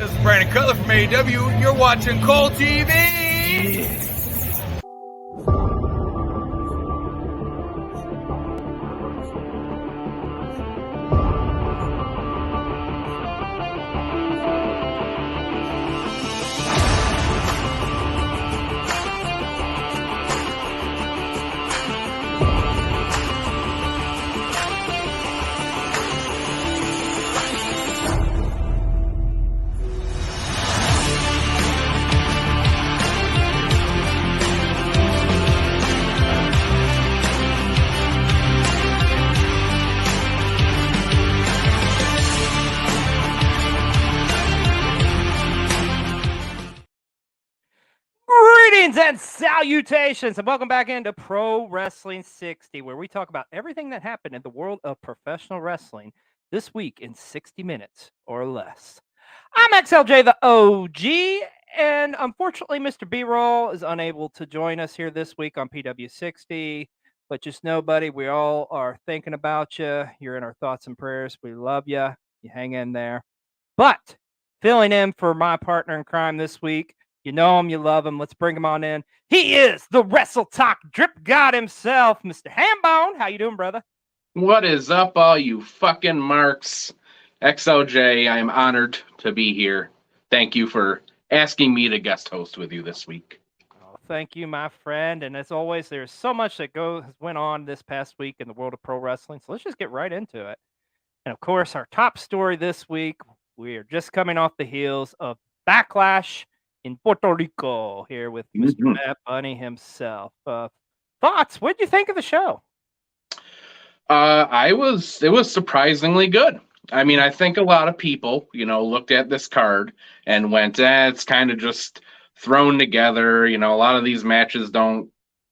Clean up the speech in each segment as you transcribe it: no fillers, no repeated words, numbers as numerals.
This is Brandon Cutler from AEW. You're watching Cole TV. Greetings and salutations, and welcome back into Pro Wrestling 60, where we talk about everything that happened in the world of professional wrestling this week in 60 minutes or less. I'm Xlj the Og, and unfortunately, Mr. B-Roll is unable to join us here this week on PW60. But just know, buddy, we all are thinking about you. You're in our thoughts and prayers. We love you. You hang in there. But filling in for my partner in crime this week, you know him, you love him. Let's bring him on in. He is the Wrestletok Drip God himself, Mr. Hambone. How you doing, brother? What is up, all you fucking marks? XLJ, I am honored to be here. Thank you for asking me to guest host with you this week. Oh, thank you, my friend. And as always, there's so much that went on this past week in the world of pro wrestling. So let's just get right into it. And of course, our top story this week, we are just coming off the heels of Backlash in Puerto Rico here with Mr. Bad Bunny himself. Thoughts? What did you think of the show? It was surprisingly good. I mean, I think a lot of people, looked at this card and went, it's kind of just thrown together. A lot of these matches don't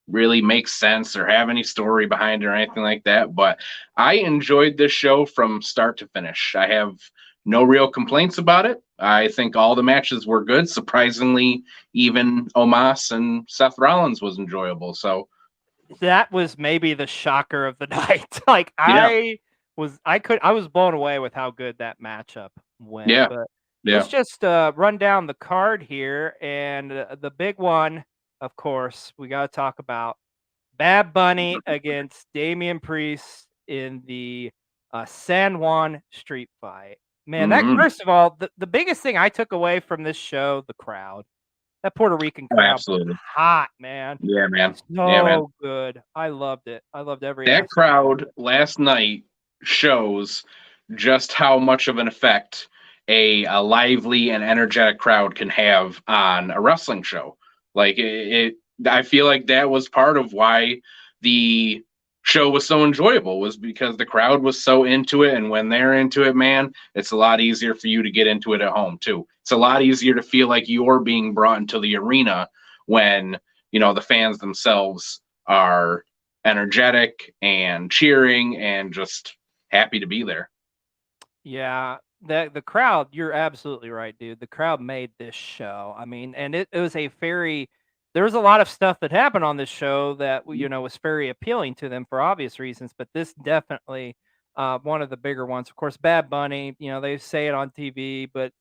really make sense or have any story behind it or anything like that. But I enjoyed this show from start to finish. I have no real complaints about it. I think all the matches were good. Surprisingly, even Omos and Seth Rollins was enjoyable. So that was maybe the shocker of the night. I was blown away with how good that matchup went. Yeah. But let's just run down the card here. And the big one, of course, we got to talk about Bad Bunny against Damian Priest in the San Juan street fight. Man, that first of all, the biggest thing I took away from this show, the crowd. That Puerto Rican crowd was hot, man. Yeah, man. So good. I loved it. I loved every that crowd last night shows just how much of an effect a lively and energetic crowd can have on a wrestling show. Like I feel like that was part of why the show was so enjoyable, was because the crowd was so into it. And when they're into it, man, it's a lot easier for you to get into it at home too. It's a lot easier to feel like you're being brought into the arena when, the fans themselves are energetic and cheering and just happy to be there. Yeah, the crowd, you're absolutely right, dude. The crowd made this show. I mean, and it was there was a lot of stuff that happened on this show that, was very appealing to them for obvious reasons, but this definitely one of the bigger ones. Of course, Bad Bunny, they say it on TV, but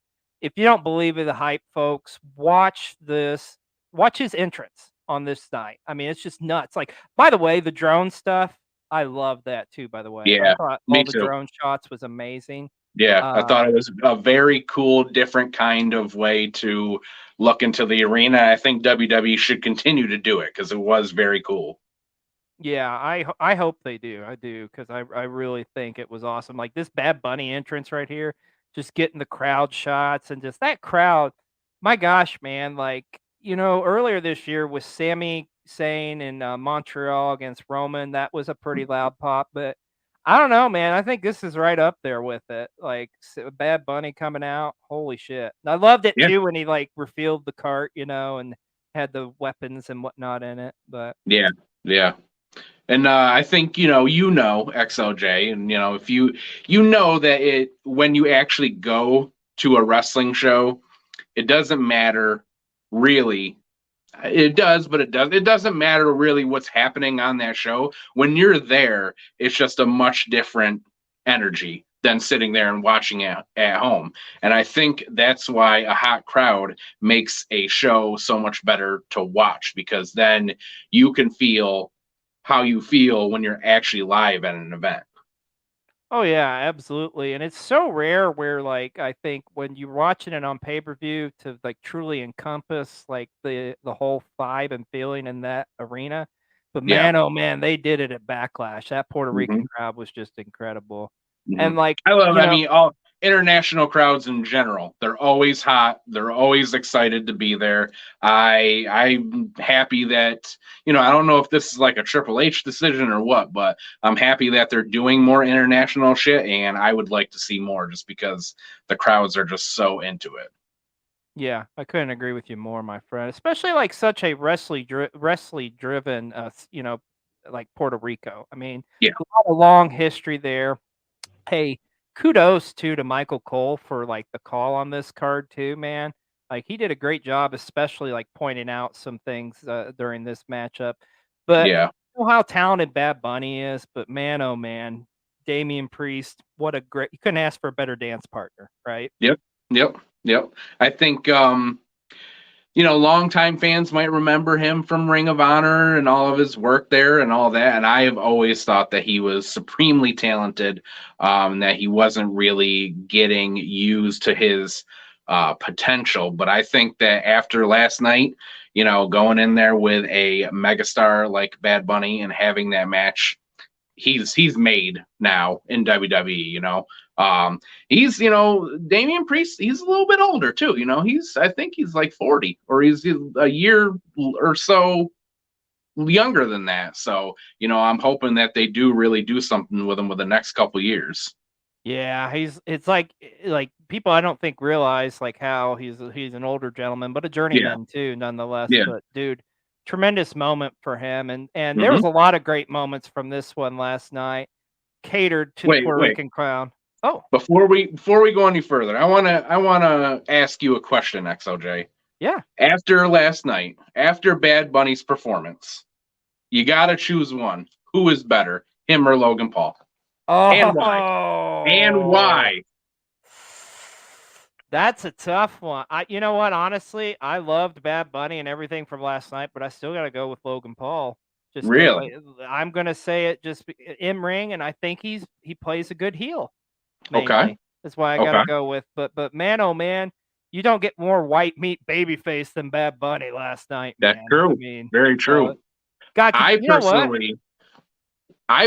if you don't believe in the hype, folks, watch his entrance on this night. I mean, it's just nuts. Like, by the way, the drone stuff, I love that too, by the way. Yeah, I thought all the drone shots was amazing. Yeah, I thought it was a very cool, different kind of way to look into the arena. I think WWE should continue to do it because it was very cool. Yeah, I hope they do. I do, because I really think it was awesome. Like this Bad Bunny entrance right here, just getting the crowd shots and just that crowd. My gosh, man! Like earlier this year with Sami Zayn in Montreal against Roman, that was a pretty loud pop, but I don't know, man. I think this is right up there with it. Like Bad Bunny coming out. Holy shit. And I loved it too when he refilled the cart, and had the weapons and whatnot in it. But yeah. And I think, XLJ, and, if you know that when you actually go to a wrestling show, it doesn't matter really. It does, but it doesn't matter really what's happening on that show. When you're there, it's just a much different energy than sitting there and watching at home. And I think that's why a hot crowd makes a show so much better to watch, because then you can feel how you feel when you're actually live at an event. Oh yeah, absolutely. And it's so rare where like I think when you're watching it on pay-per-view to like truly encompass like the whole vibe and feeling in that arena. But Yeah. man, oh man, they did it at Backlash. That Puerto Rican crowd was just incredible. And like, I mean, all international crowds in general, they're always hot. They're always excited to be there. I'm happy that, I don't know if this is like a Triple H decision or what, but I'm happy that they're doing more international shit, and I would like to see more just because the crowds are just so into it. yeah, I couldn't agree with you more, my friend. Especially like such a wrestling driven like Puerto Rico. I mean, Yeah. a long history there. Hey, kudos too to Michael Cole for like the call on this card too, man. Like he did a great job, especially like pointing out some things during this matchup. But Yeah. you know how talented Bad Bunny is, but man, oh man, Damian Priest, what a great! You couldn't ask for a better dance partner, right? Yep. I think longtime fans might remember him from Ring of Honor and all of his work there and all that. And I have always thought that he was supremely talented, that he wasn't really getting used to his potential. But I think that after last night, going in there with a megastar like Bad Bunny and having that match, he's made now in WWE. He's Damian Priest. He's a little bit older too. I think he's like 40, or he's a year or so younger than that. So I'm hoping that they do really do something with him with the next couple years. Yeah, it's like people I don't think realize like how he's an older gentleman, but a journeyman too, nonetheless. Yeah. But dude, tremendous moment for him, and there Mhm. was a lot of great moments from this one last night, catered to the Puerto Rican crowd. Oh, Before we go any further, I wanna ask you a question, XLJ. yeah. After last night, after Bad Bunny's performance, you gotta choose one. Who is better, him or Logan Paul? And why? And why? That's a tough one. You know what? Honestly, I loved Bad Bunny and everything from last night, but I still got to go with Logan Paul. Just 'cause, Really? like, I'm gonna say it just in ring, and I think he plays a good heel. Okay. Mainly, that's why I got to go with. But man, oh man, you don't get more white meat babyface than Bad Bunny last night, man. That's true. I mean, Very true. God, I you know what?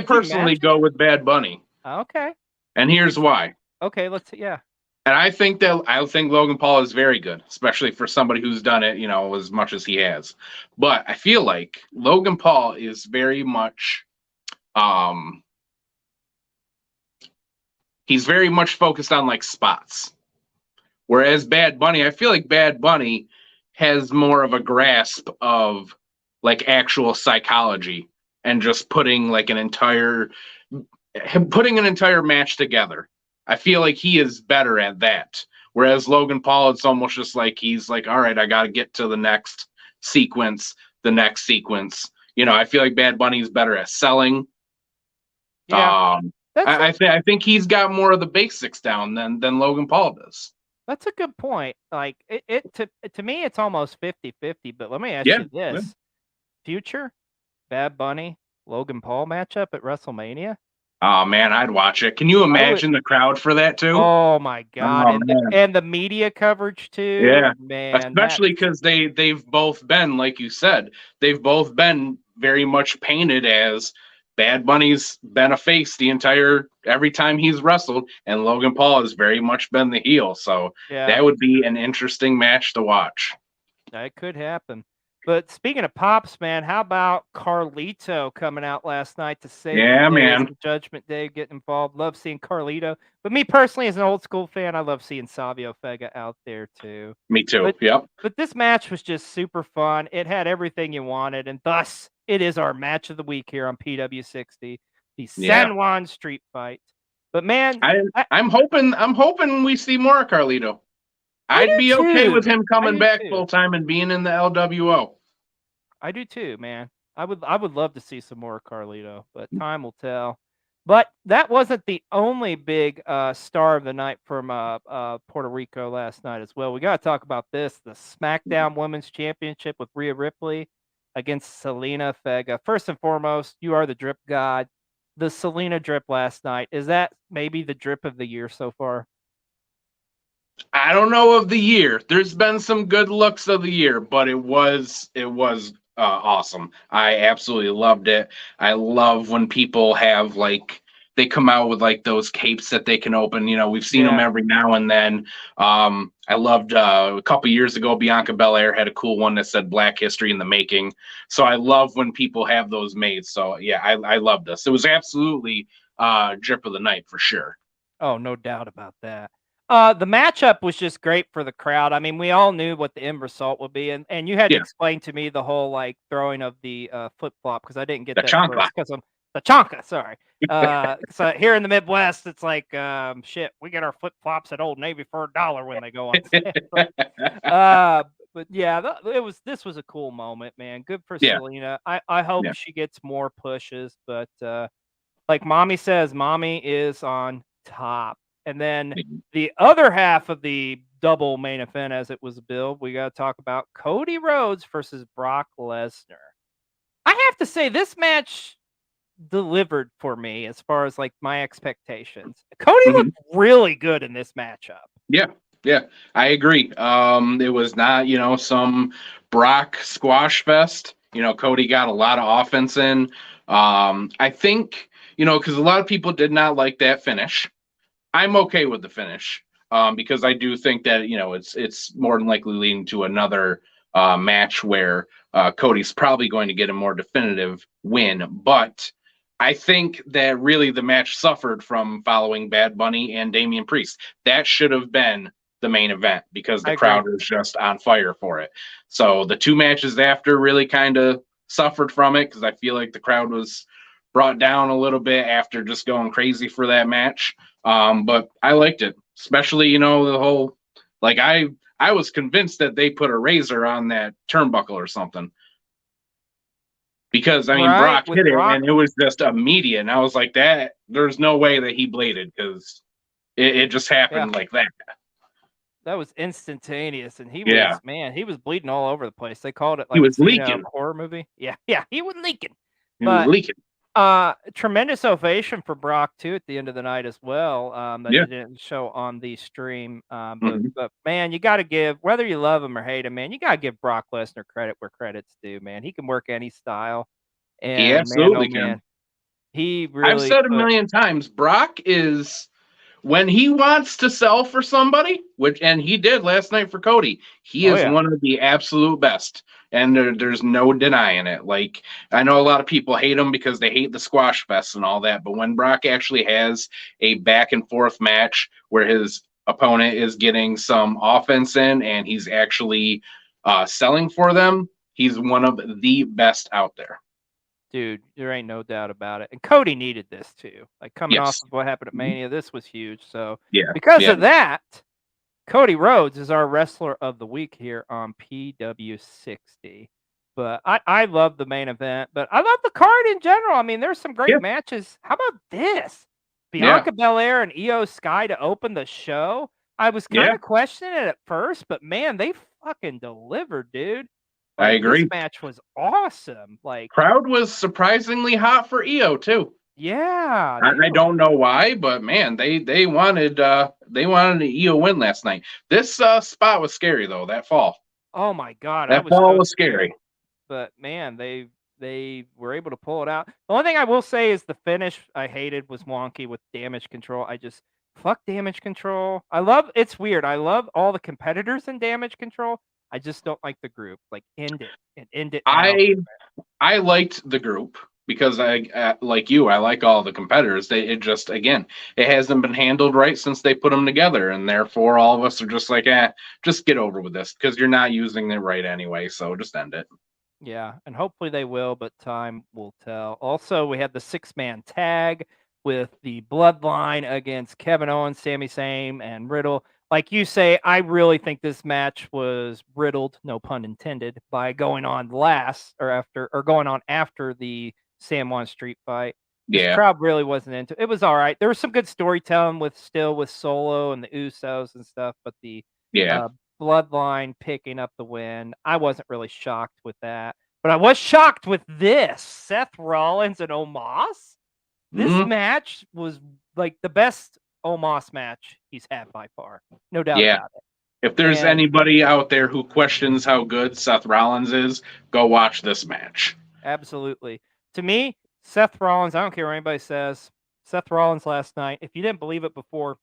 personally go with Bad Bunny. Okay. And here's why. Okay, yeah. And I think Logan Paul is very good, especially for somebody who's done it, as much as he has. But I feel like Logan Paul is very much he's very much focused on like spots. Whereas Bad Bunny, I feel like Bad Bunny has more of a grasp of like actual psychology and just putting an entire match together. I feel like he is better at that. Whereas Logan Paul, it's almost just like he's like, all right, I got to get to the next sequence. I feel like Bad Bunny's better at selling. Yeah. I think he's got more of the basics down than Logan Paul does. That's a good point. Like to me, it's almost 50-50. But let me ask you this: future Bad Bunny Logan Paul matchup at WrestleMania? Oh man, I'd watch it. Can you imagine the crowd for that too? Oh my god, and the media coverage too. Yeah, man, especially because they've both been, like you said, they've both been very much painted as Bad Bunny's been a face every time he's wrestled, and Logan Paul has very much been the heel. So that would be an interesting match to watch. That could happen. But speaking of pops, man, how about Carlito coming out last night to save the day, Judgment Day, getting involved? Love seeing Carlito. But me personally, as an old school fan, I love seeing Savio Vega out there too. Me too. But this match was just super fun. It had everything you wanted, and thus it is our match of the week here on PW60, the San Juan Street Fight. But man, I'm hoping we see more of Carlito. I'd be okay with him coming back full time and being in the LWO. I do too, man. I would love to see some more Carlito, but time will tell. But that wasn't the only big star of the night from Puerto Rico last night as well. We got to talk about this: the SmackDown Women's Championship with Rhea Ripley against Selena Vega. First and foremost, you are the drip god. The Selena drip last night, is that maybe the drip of the year so far? I don't know of the year. There's been some good looks of the year, but it was awesome. I absolutely loved it. I love when people have like they come out with like those capes that they can open. You know, we've seen them Yeah. every now and then. I loved a couple years ago, Bianca Belair had a cool one that said Black History in the Making. So I love when people have those made. So yeah, I love this. It was absolutely drip of the night for sure. Oh, no doubt about that. The matchup was just great for the crowd. I mean, we all knew what the end result would be, and you had to Yeah, explain to me the whole like throwing of the flip flop because I didn't get the that at Champa. first because I'm the chonka. Sorry. So here in the Midwest, it's like shit. We get our flip flops at Old Navy for $1 when they go on sale. But yeah, this was a cool moment, man. Good for Yeah, Selena. I hope yeah. she gets more pushes, but like mommy says, mommy is on top. And then the other half of the double main event, as it was billed, we got to talk about Cody Rhodes versus Brock Lesnar. I have to say, this match delivered for me as far as like my expectations. Cody Mhm. looked really good in this matchup. Yeah, yeah, I agree. It was not, some Brock squash fest. Cody got a lot of offense in. I think, because a lot of people did not like that finish. I'm okay with the finish, because I do think that, it's more than likely leading to another match where Cody's probably going to get a more definitive win. But I think that really the match suffered from following Bad Bunny and Damian Priest. That should have been the main event because the I agree. crowd was just on fire for it. So the two matches after really kind of suffered from it because I feel like the crowd was brought down a little bit after just going crazy for that match. But I liked it, especially the whole like I was convinced that they put a razor on that turnbuckle or something because I mean Right, Brock with hit it Brock. and it was just immediate, and I was like that. There's no way that he bladed because it just Yeah, happened like that. that was instantaneous. And Yeah, he was bleeding all over the place. They called it he like a was scene out of leaking. a horror movie. Yeah, yeah, he was leaking. He was But leaking. tremendous ovation for Brock too at the end of the night as well. That Yeah. didn't show on the stream. Mhm. But man, you got to give, whether you love him or hate him, man, you got to give Brock Lesnar credit where credit's due. Man, he can work any style, He and man, oh absolutely can. man, he I've really said a put. million times, Brock is when he wants to sell for somebody, which and he did last night for Cody, he Oh is yeah, one of the absolute best. And there's no denying it. Like I know a lot of people hate him because they hate the squash fest and all that, but when Brock actually has a back and forth match where his opponent is getting some offense in and he's actually selling for them, he's one of the best out there. dude, there ain't no doubt about it. And Cody needed this too. Like coming off Yes. of what happened at Mhm. Mania, this was huge. So Yeah. because Yeah. of that, Cody Rhodes is our wrestler of the week here on PW60. But I love the main event, but I love the card in general. I mean, there's some great Yeah. matches. How about this? Yeah. Bianca Belair and Io Sky to open the show. I was kind Yeah. of questioning it at first, but man, they fucking delivered, dude. I Like this agree. match was awesome. Like, Crowd was surprisingly hot for EO too. yeah, they I were. don't know why, but man, they wanted an EO win last night. This spot was scary though. That fall, Oh my god, I that was fall so was scared. scary. But man, they were able to pull it out. The only thing I will say is the finish I hated was wonky with damage control. I just fuck damage control. It's weird. I love all the competitors in damage control. I just don't like the group. Like end it and end it now. I I liked the group because like you, I like all the competitors. It just again, it hasn't been handled right since they put them together, and therefore all of us are just like, just get over with this because you're not using it right anyway. So just end it. Yeah, and hopefully they will, but time will tell. Also, we had the six-man tag with the Bloodline against Kevin Owens, Sami Zayn, and Riddle. Like you say, I really think this match was riddled, no pun intended, by going on last or after or going on after the San Juan Street fight. This Yeah. crowd really wasn't into it. It was all right. There was some good storytelling with Solo and the Usos and stuff, but the Yeah. Bloodline picking up the win, I wasn't really shocked with that. But I was shocked with this. Seth Rollins and Omos. This Mhm. match was like the best Omos match he's had by far. No doubt Yeah. about it. If there's And anybody out there who questions how good Seth Rollins is, go watch this match. absolutely. To me, Seth Rollins, I don't care what anybody says, Seth Rollins last night, if you didn't believe it before,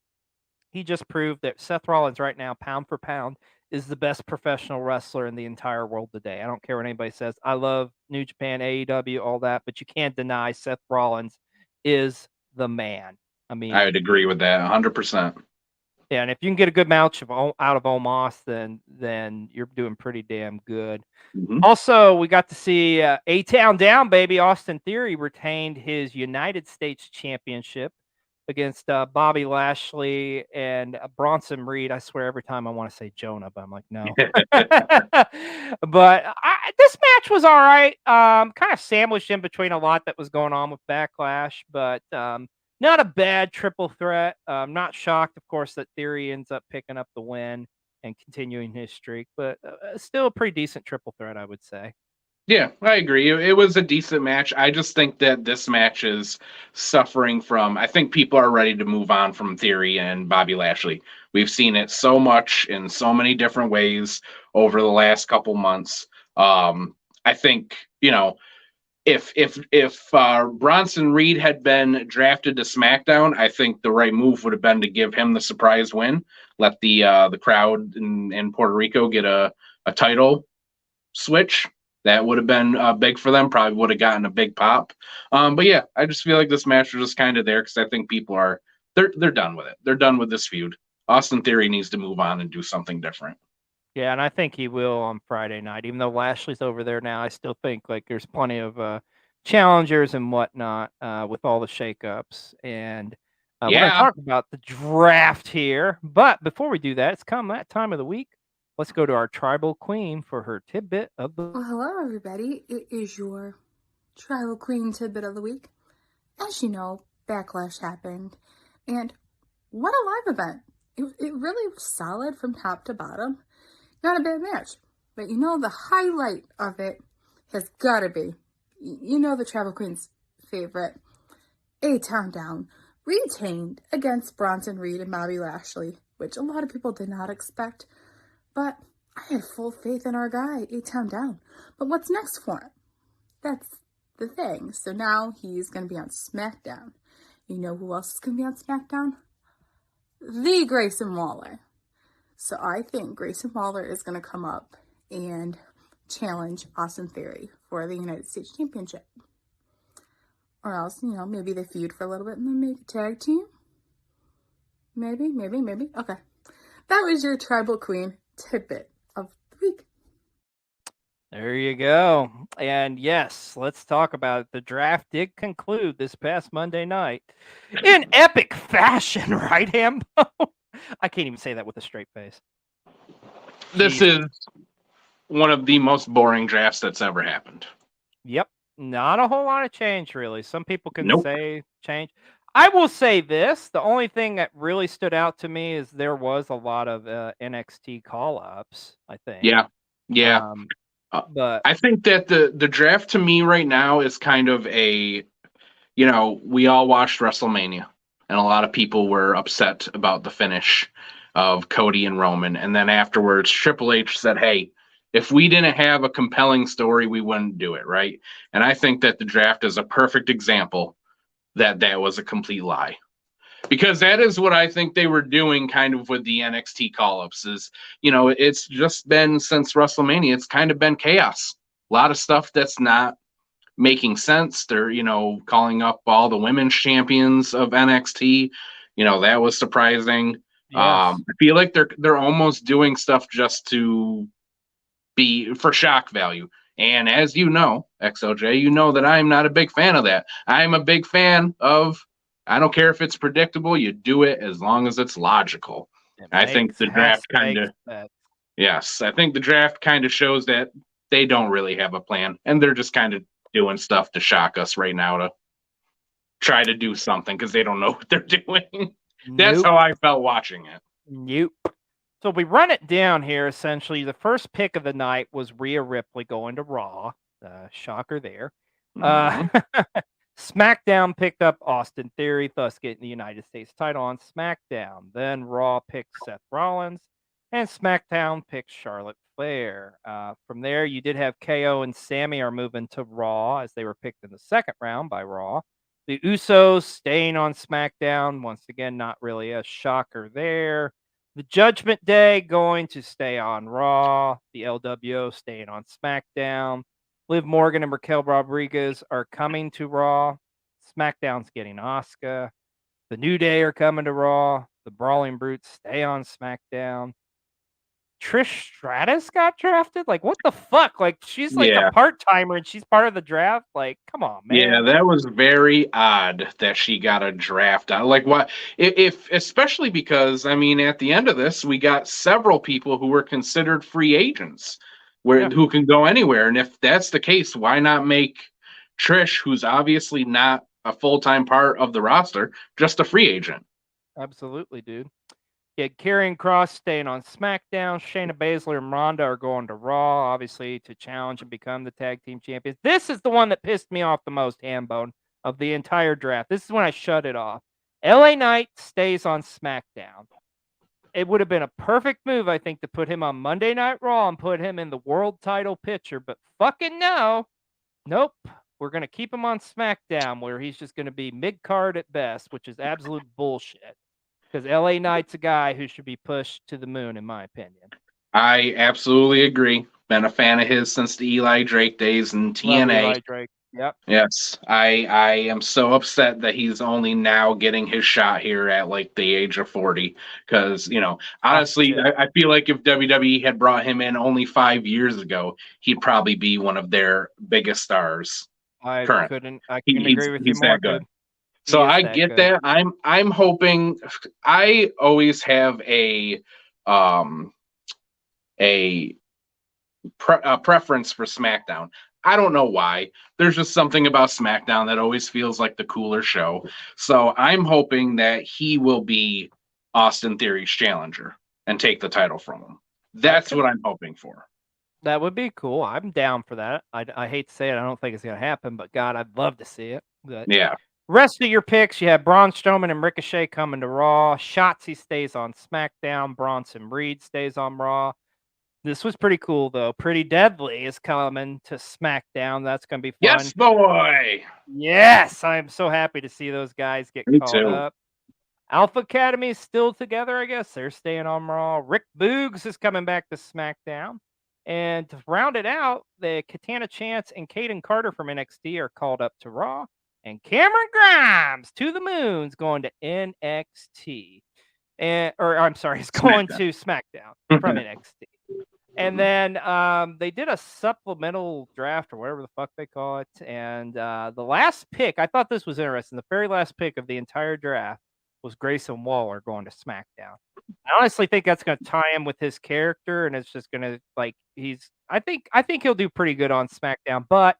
he just proved that Seth Rollins right now, pound for pound, is the best professional wrestler in the entire world today. I don't care what anybody says. I love New Japan, AEW, all that, but you can't deny Seth Rollins is the man. I mean, I would agree with that 100%. yeah, and if you can get a good match out of Omos, then you're doing pretty damn good. Mm-hmm. Also, we got to see A-Town Down, baby. Austin Theory retained his United States Championship against Bobby Lashley and Bronson Reed. I swear every time I want to say Jonah, but I'm like, no. But this match was all right. Kind of sandwiched in between a lot that was going on with Backlash, but not a bad triple threat. I'm not shocked, of course, that Theory ends up picking up the win and continuing his streak, but still a pretty decent triple threat, I would say. Yeah, I agree. It was a decent match. I just think that this match is suffering from. I think people are ready to move on from Theory and Bobby Lashley. We've seen it so much in so many different ways over the last couple months. I think if Bronson Reed had been drafted to SmackDown, I think the right move would have been to give him the surprise win, let the crowd in Puerto Rico get a title switch. That would have been big for them. Probably would have gotten a big pop. But yeah, I just feel like this match was just kind of there because I think people are they're done with it. They're done with this feud. Austin Theory needs to move on and do something different. Yeah, and I think he will on Friday night. Even though Lashley's over there now, I still think like there's plenty of challengers and whatnot with all the shakeups. And we're going to Yeah. talk about the draft here. But before we do that, it's come that time of the week. Let's go to our tribal queen for her tidbit of the. Well, hello, everybody. It is your tribal queen tidbit of the week. As you know, Backlash happened, and what a live event! It really was solid from top to bottom. Not a bad match, but the highlight of it has got to be, the tribal queen's favorite, A-Town Down, retained against Bronson Reed and Bobby Lashley, which a lot of people did not expect, but I had full faith in our guy, A-Town Down. But what's next for him? That's the thing. So now he's going to be on SmackDown. You know who else is going to be on SmackDown? The Grayson Waller. So I think Grayson Waller is going to come up and challenge Austin Theory for the United States Championship. Or else, maybe they feud for a little bit and then make a tag team. Maybe. Okay. That was your tribal queen tidbit of the week. There you go. And yes, let's talk about it. The draft did conclude this past Monday night in epic fashion, right, Hambo? I can't even say that with a straight face. This is one of the most boring drafts that's ever happened. Yep. Not a whole lot of change, really. Some people can Nope. say change. I will say this. The only thing that really stood out to me is there was a lot of NXT call-ups, I think. Yeah. But I think that the draft to me right now is kind of a, we all watched WrestleMania and a lot of people were upset about the finish of Cody and Roman. And then afterwards, Triple H said, hey, if we didn't have a compelling story, we wouldn't do it, right? And I think that the draft is a perfect example that was a complete lie. Because that is what I think they were doing kind of with the NXT call-ups is, it's just been since WrestleMania, it's kind of been chaos. A lot of stuff that's not making sense. They're, calling up all the women's champions of NXT. That was surprising. yes. I feel like they're almost doing stuff just to be for shock value. And as you know, XLJ, you know that I'm not a big fan of that. I'm a big fan of, I don't care if it's predictable, you do it as long as it's logical. I think the draft kind of, yes, I think the draft kind of shows that they don't really have a plan and they're just kind of doing stuff to shock us right now to try to do something because they don't know what they're doing. That's Nope. how I felt watching it. Nope. So we run it down here. Essentially, the first pick of the night was Rhea Ripley going to Raw. Shocker there. SmackDown picked up Austin Theory, thus getting the United States title on SmackDown. Then Raw picked Seth Rollins, and SmackDown picked Charlotte Flair. From there, you did have KO and Sammy are moving to Raw as they were picked in the second round by Raw. The Usos staying on SmackDown. Once again, not really a shocker there. The Judgment Day going to stay on Raw. The LWO staying on SmackDown. Liv Morgan and Raquel Rodriguez are coming to Raw. SmackDown's getting Asuka. The New Day are coming to Raw. The Brawling Brutes stay on SmackDown. Trish Stratus got drafted? Like, what the fuck? Like, she's like a part-timer and she's part of the draft? Like, come on, man. Yeah, that was very odd that she got a draft on. Like, what if especially because I mean, at the end of this, we got several people who were considered free agents who can go anywhere. And if that's the case, why not make Trish, who's obviously not a full-time part of the roster, just a free agent? Absolutely, dude. Yeah, Karrion Kross staying on SmackDown. Shayna Baszler and Ronda are going to Raw, obviously, to challenge and become the tag team champions. This is the one that pissed me off the most, Hambone, of the entire draft. This is when I shut it off. LA Knight stays on SmackDown. It would have been a perfect move, I think, to put him on Monday Night Raw and put him in the world title picture, but fucking no. Nope. We're going to keep him on SmackDown, where he's just going to be mid-card at best, which is absolute bullshit. Because LA Knight's a guy who should be pushed to the moon, in my opinion. I absolutely agree. Been a fan of his since the Eli Drake days and TNA. Love Eli Drake. Yep. Yes, I am so upset that he's only now getting his shot here at like the age of 40. Because, you know, honestly, I feel like if WWE had brought him in only 5 years ago, he'd probably be one of their biggest stars. I couldn't agree with you more, dude. So I get that. I'm hoping. I always have a preference for SmackDown. I don't know why. There's just something about SmackDown that always feels like the cooler show. So I'm hoping that he will be Austin Theory's challenger and take the title from him. That's what I'm hoping for. That would be cool. I'm down for that. I hate to say it. I don't think it's going to happen, but God, I'd love to see it. But yeah. Rest of your picks, you have Braun Strowman and Ricochet coming to Raw. Shotzi stays on SmackDown. Bronson Reed stays on Raw. This was pretty cool, though. Pretty Deadly is coming to SmackDown. That's going to be fun. Yes, boy! Yes! I'm so happy to see those guys get called up. Alpha Academy is still together, I guess. They're staying on Raw. Rick Boogs is coming back to SmackDown. And to round it out, the Katana Chance and Kaden Carter from NXT are called up to Raw. And Cameron Grimes to the moon's going to NXT. He's going to SmackDown from NXT. And then they did a supplemental draft or whatever the fuck they call it. And the last pick, I thought this was interesting. The very last pick of the entire draft was Grayson Waller going to SmackDown. I honestly think that's going to tie him with his character, and it's just going to I think he'll do pretty good on SmackDown, but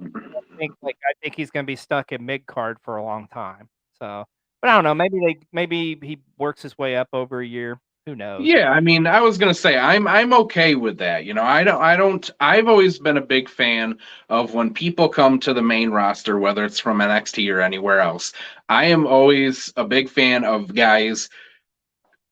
I think he's going to be stuck in mid card for a long time. So, but I don't know. Maybe he works his way up over a year. Who knows? Yeah, I mean, I was gonna say I'm okay with that. You know, I've always been a big fan of when people come to the main roster, whether it's from NXT or anywhere else. I am always a big fan of guys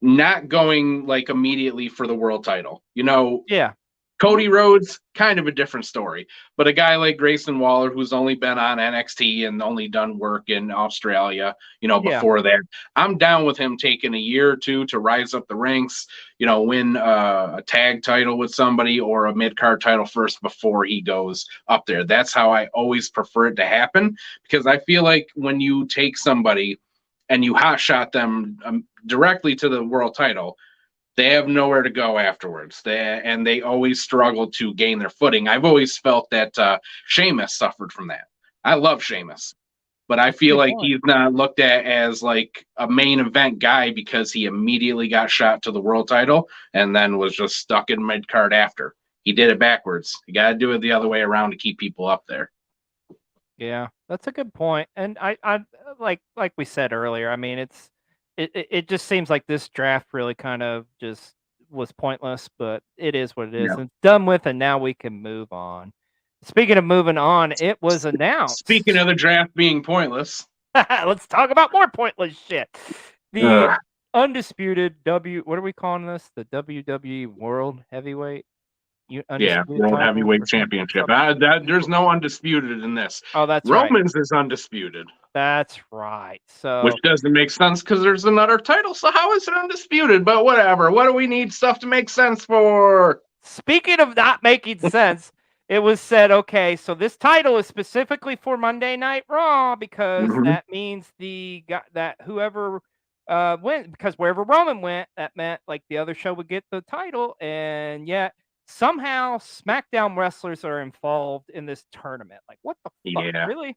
not going like immediately for the world title. You know, yeah. Cody Rhodes, kind of a different story. But a guy like Grayson Waller, who's only been on NXT and only done work in Australia, before that, I'm down with him taking a year or two to rise up the ranks, win a tag title with somebody or a mid-card title first before he goes up there. That's how I always prefer it to happen, because I feel like when you take somebody and you hotshot them directly to the world title, they have nowhere to go afterwards. They always struggle to gain their footing. I've always felt that Sheamus suffered from that. I love Sheamus, but I feel like he's not looked at as like a main event guy because he immediately got shot to the world title and then was just stuck in mid card after. He did it backwards. You got to do it the other way around to keep people up there. Yeah, that's a good point. And I like we said earlier. I mean, it just seems like this draft really kind of just was pointless, but it is what it is. Yeah. And it's done with, and now we can move on. Speaking of moving on, it was Speaking announced. of the draft being pointless, Let's talk about more pointless shit. The ugh, undisputed what are we calling this? The WWE World Heavyweight yeah, Undisputed World title Heavyweight or something. Championship. There's no undisputed in this. Oh, that's right. Romans is undisputed, That's right. which So doesn't make sense because there's another title. So how is it undisputed? But whatever. What do we need stuff to make sense for? speaking of not making sense, it was said, okay, so this title is specifically for Monday Night Raw because Mhm. that means that whoever went, because wherever Roman went, that meant like the other show would get the title, and yet somehow SmackDown wrestlers are involved in this tournament. Like, what the fuck, Yeah. really?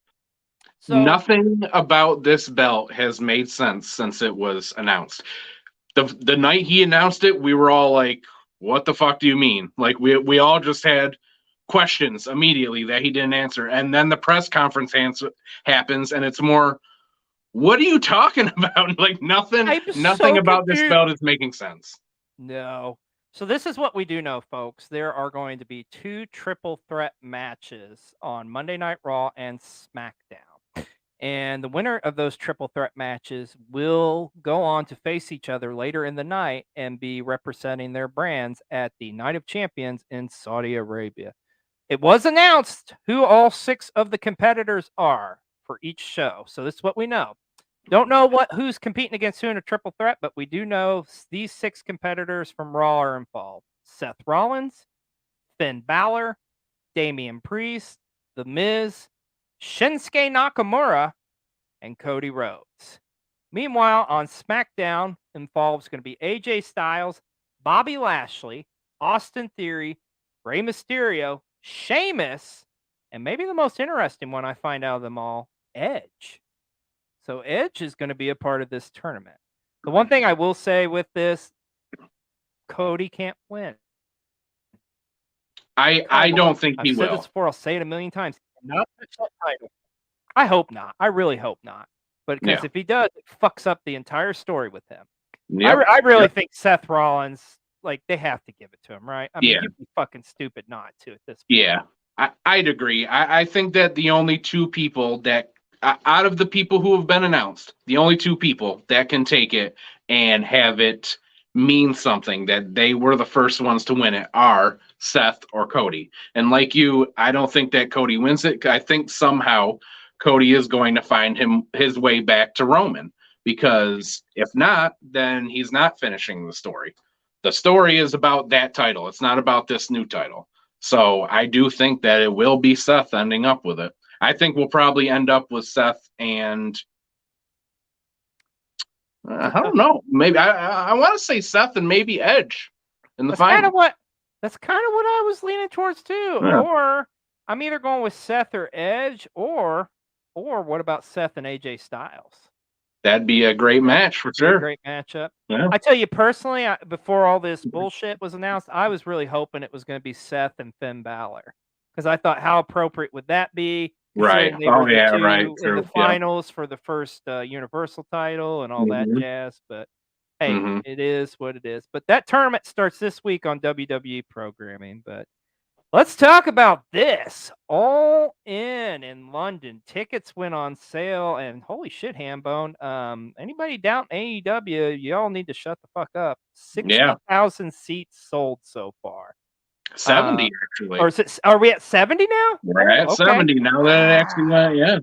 So Nothing about this belt has made sense since it was announced. The night he announced it, we were all like, "What the fuck do you mean?" Like we all just had questions immediately that he didn't answer, and then the press conference happens, and it's more, "What are you talking about?" Like nothing, I'm nothing so about this confused. belt is making sense. No. So this is what we do know, folks. There are going to be 2 triple threat matches on Monday Night Raw and SmackDown. And the winner of those triple threat matches will go on to face each other later in the night and be representing their brands at the Night of Champions in Saudi Arabia. It was announced who all 6 of the competitors are for each show. So this is what we know. Don't know who's competing against who in a triple threat, but we do know these 6 competitors from Raw are involved: Seth Rollins, Finn Balor, Damian Priest, The Miz, Shinsuke Nakamura, and Cody Rhodes. Meanwhile, on SmackDown, involves going to be AJ Styles, Bobby Lashley, Austin Theory, Rey Mysterio, Sheamus, and maybe the most interesting one I find out of them all, Edge. So Edge is going to be a part of this tournament. The one thing I will say with this, Cody can't win. I don't think he I've said will. this before. I'll say it a million times. Not the title. I hope not. I really hope not. But because Yeah. if he does, it fucks up the entire story with him. Yep. I really Yep. think Seth Rollins, like, they have to give it to him, right? I mean, Yeah. you'd be fucking stupid not to at this point. Yeah. I'd agree. I think that the only 2 people that out of the people who have been announced, the only 2 people that can take it and have it mean something that they were the first ones to win it are Seth or Cody. And like you, I don't think that Cody wins it. I think somehow Cody is going to find his way back to Roman, because if not, then he's not finishing the story. The story is about that title. It's not about this new title. So I do think that it will be Seth ending up with it. I think we'll probably end up with Seth and I don't know. Maybe I want to say Seth and maybe Edge in the That's kind of final. what I was leaning towards too. Yeah. Or I'm either going with Seth or Edge, or what about Seth and AJ Styles? That'd be a great match for Be a sure. great matchup. Yeah. I tell you personally, before all this bullshit was announced, I was really hoping it was going to be Seth and Finn Balor, because I thought, how appropriate would that be? Right. Considering they were the 2 Right. in True. the finals for the first Universal title and all that Mhm. jazz. But hey, Mhm. it is what it is. But that tournament starts this week on WWE programming. But let's talk about this. All in London. Tickets went on sale, and holy shit, Hambone. Anybody doubting AEW, y'all need to shut the fuck up. Yeah. 60,000 seats sold so far. 70 actually. Or are we at 70 now? We're at okay. 70 now that it actually went. Yeah.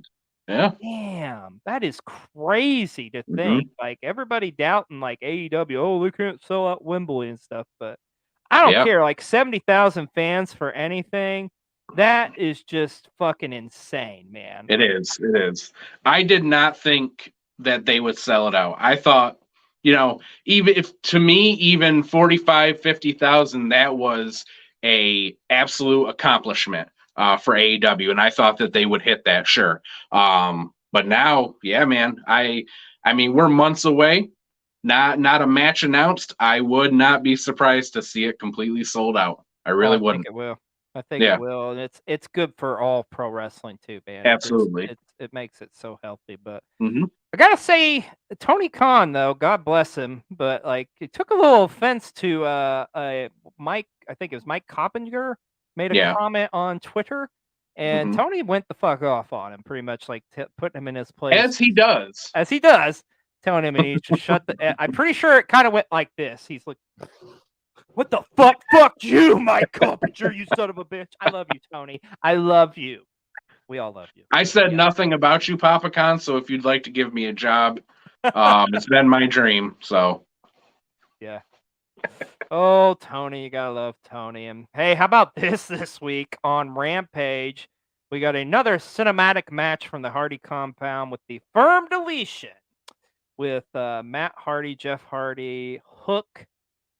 Yeah. Damn, that is crazy to Mhm. think. Like, everybody doubting like AEW, oh, they can't sell out Wembley and stuff, but I don't Yeah. care. Like 70,000 fans for anything, that is just fucking insane, man. It is. It is. I did not think that they would sell it out. I thought, even if to me, even 45, 50,000, that was a absolute accomplishment for AEW. And I thought that they would hit that, sure. But now, yeah, man, I mean, we're months away. Not a match announced. I would not be surprised to see it completely sold out. I really I wouldn't. think it will. I think Yeah. it will, and it's good for all pro wrestling too, man. Absolutely. It makes it so healthy. But Hmm. I gotta say, Tony Khan, though, God bless him, but like he took a little offense to Mike. I think it was Mike Coppinger made a Yeah. comment on Twitter, and Mhm. Tony went the fuck off on him, pretty much like putting him in his place, As he does. as he does, telling him he needs to shut the. I'm pretty sure it kind of went like this. He's like, "What the fuck? Fuck you, Mike Coppinger, you son of a bitch. I love you, Tony. I love you. We all love you." I said Yeah. nothing about you, Papa Con, so if you'd like to give me a job, it's been my dream. So Yeah. Oh, Tony, you gotta love Tony. And hey, how about this week on Rampage? We got another cinematic match from the Hardy compound with the Firm Deletion with Matt Hardy, Jeff Hardy, Hook,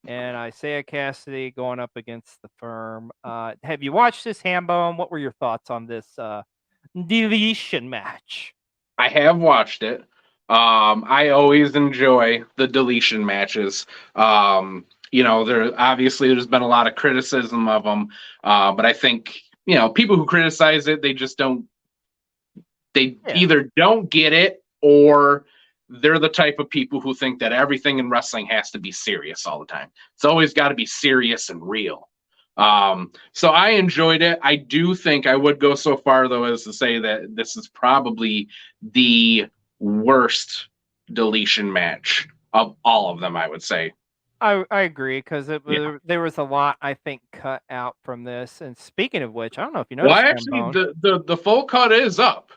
and Isaiah Cassidy going up against the Firm. Have you watched this, Hambone? What were your thoughts on this Deletion match? I have watched it. I always enjoy the deletion matches. There's been a lot of criticism of them, but I think people who criticize it, they just don't. They either don't get it, or they're the type of people who think that everything in wrestling has to be serious all the time. It's always got to be serious and real. So I enjoyed it. I do think I would go so far, though, as to say that this is probably the worst deletion match of all of them, I would say. I agree, because there was a lot, I think, cut out from this. And speaking of which, I don't know if you noticed. Well, actually, the full cut is up.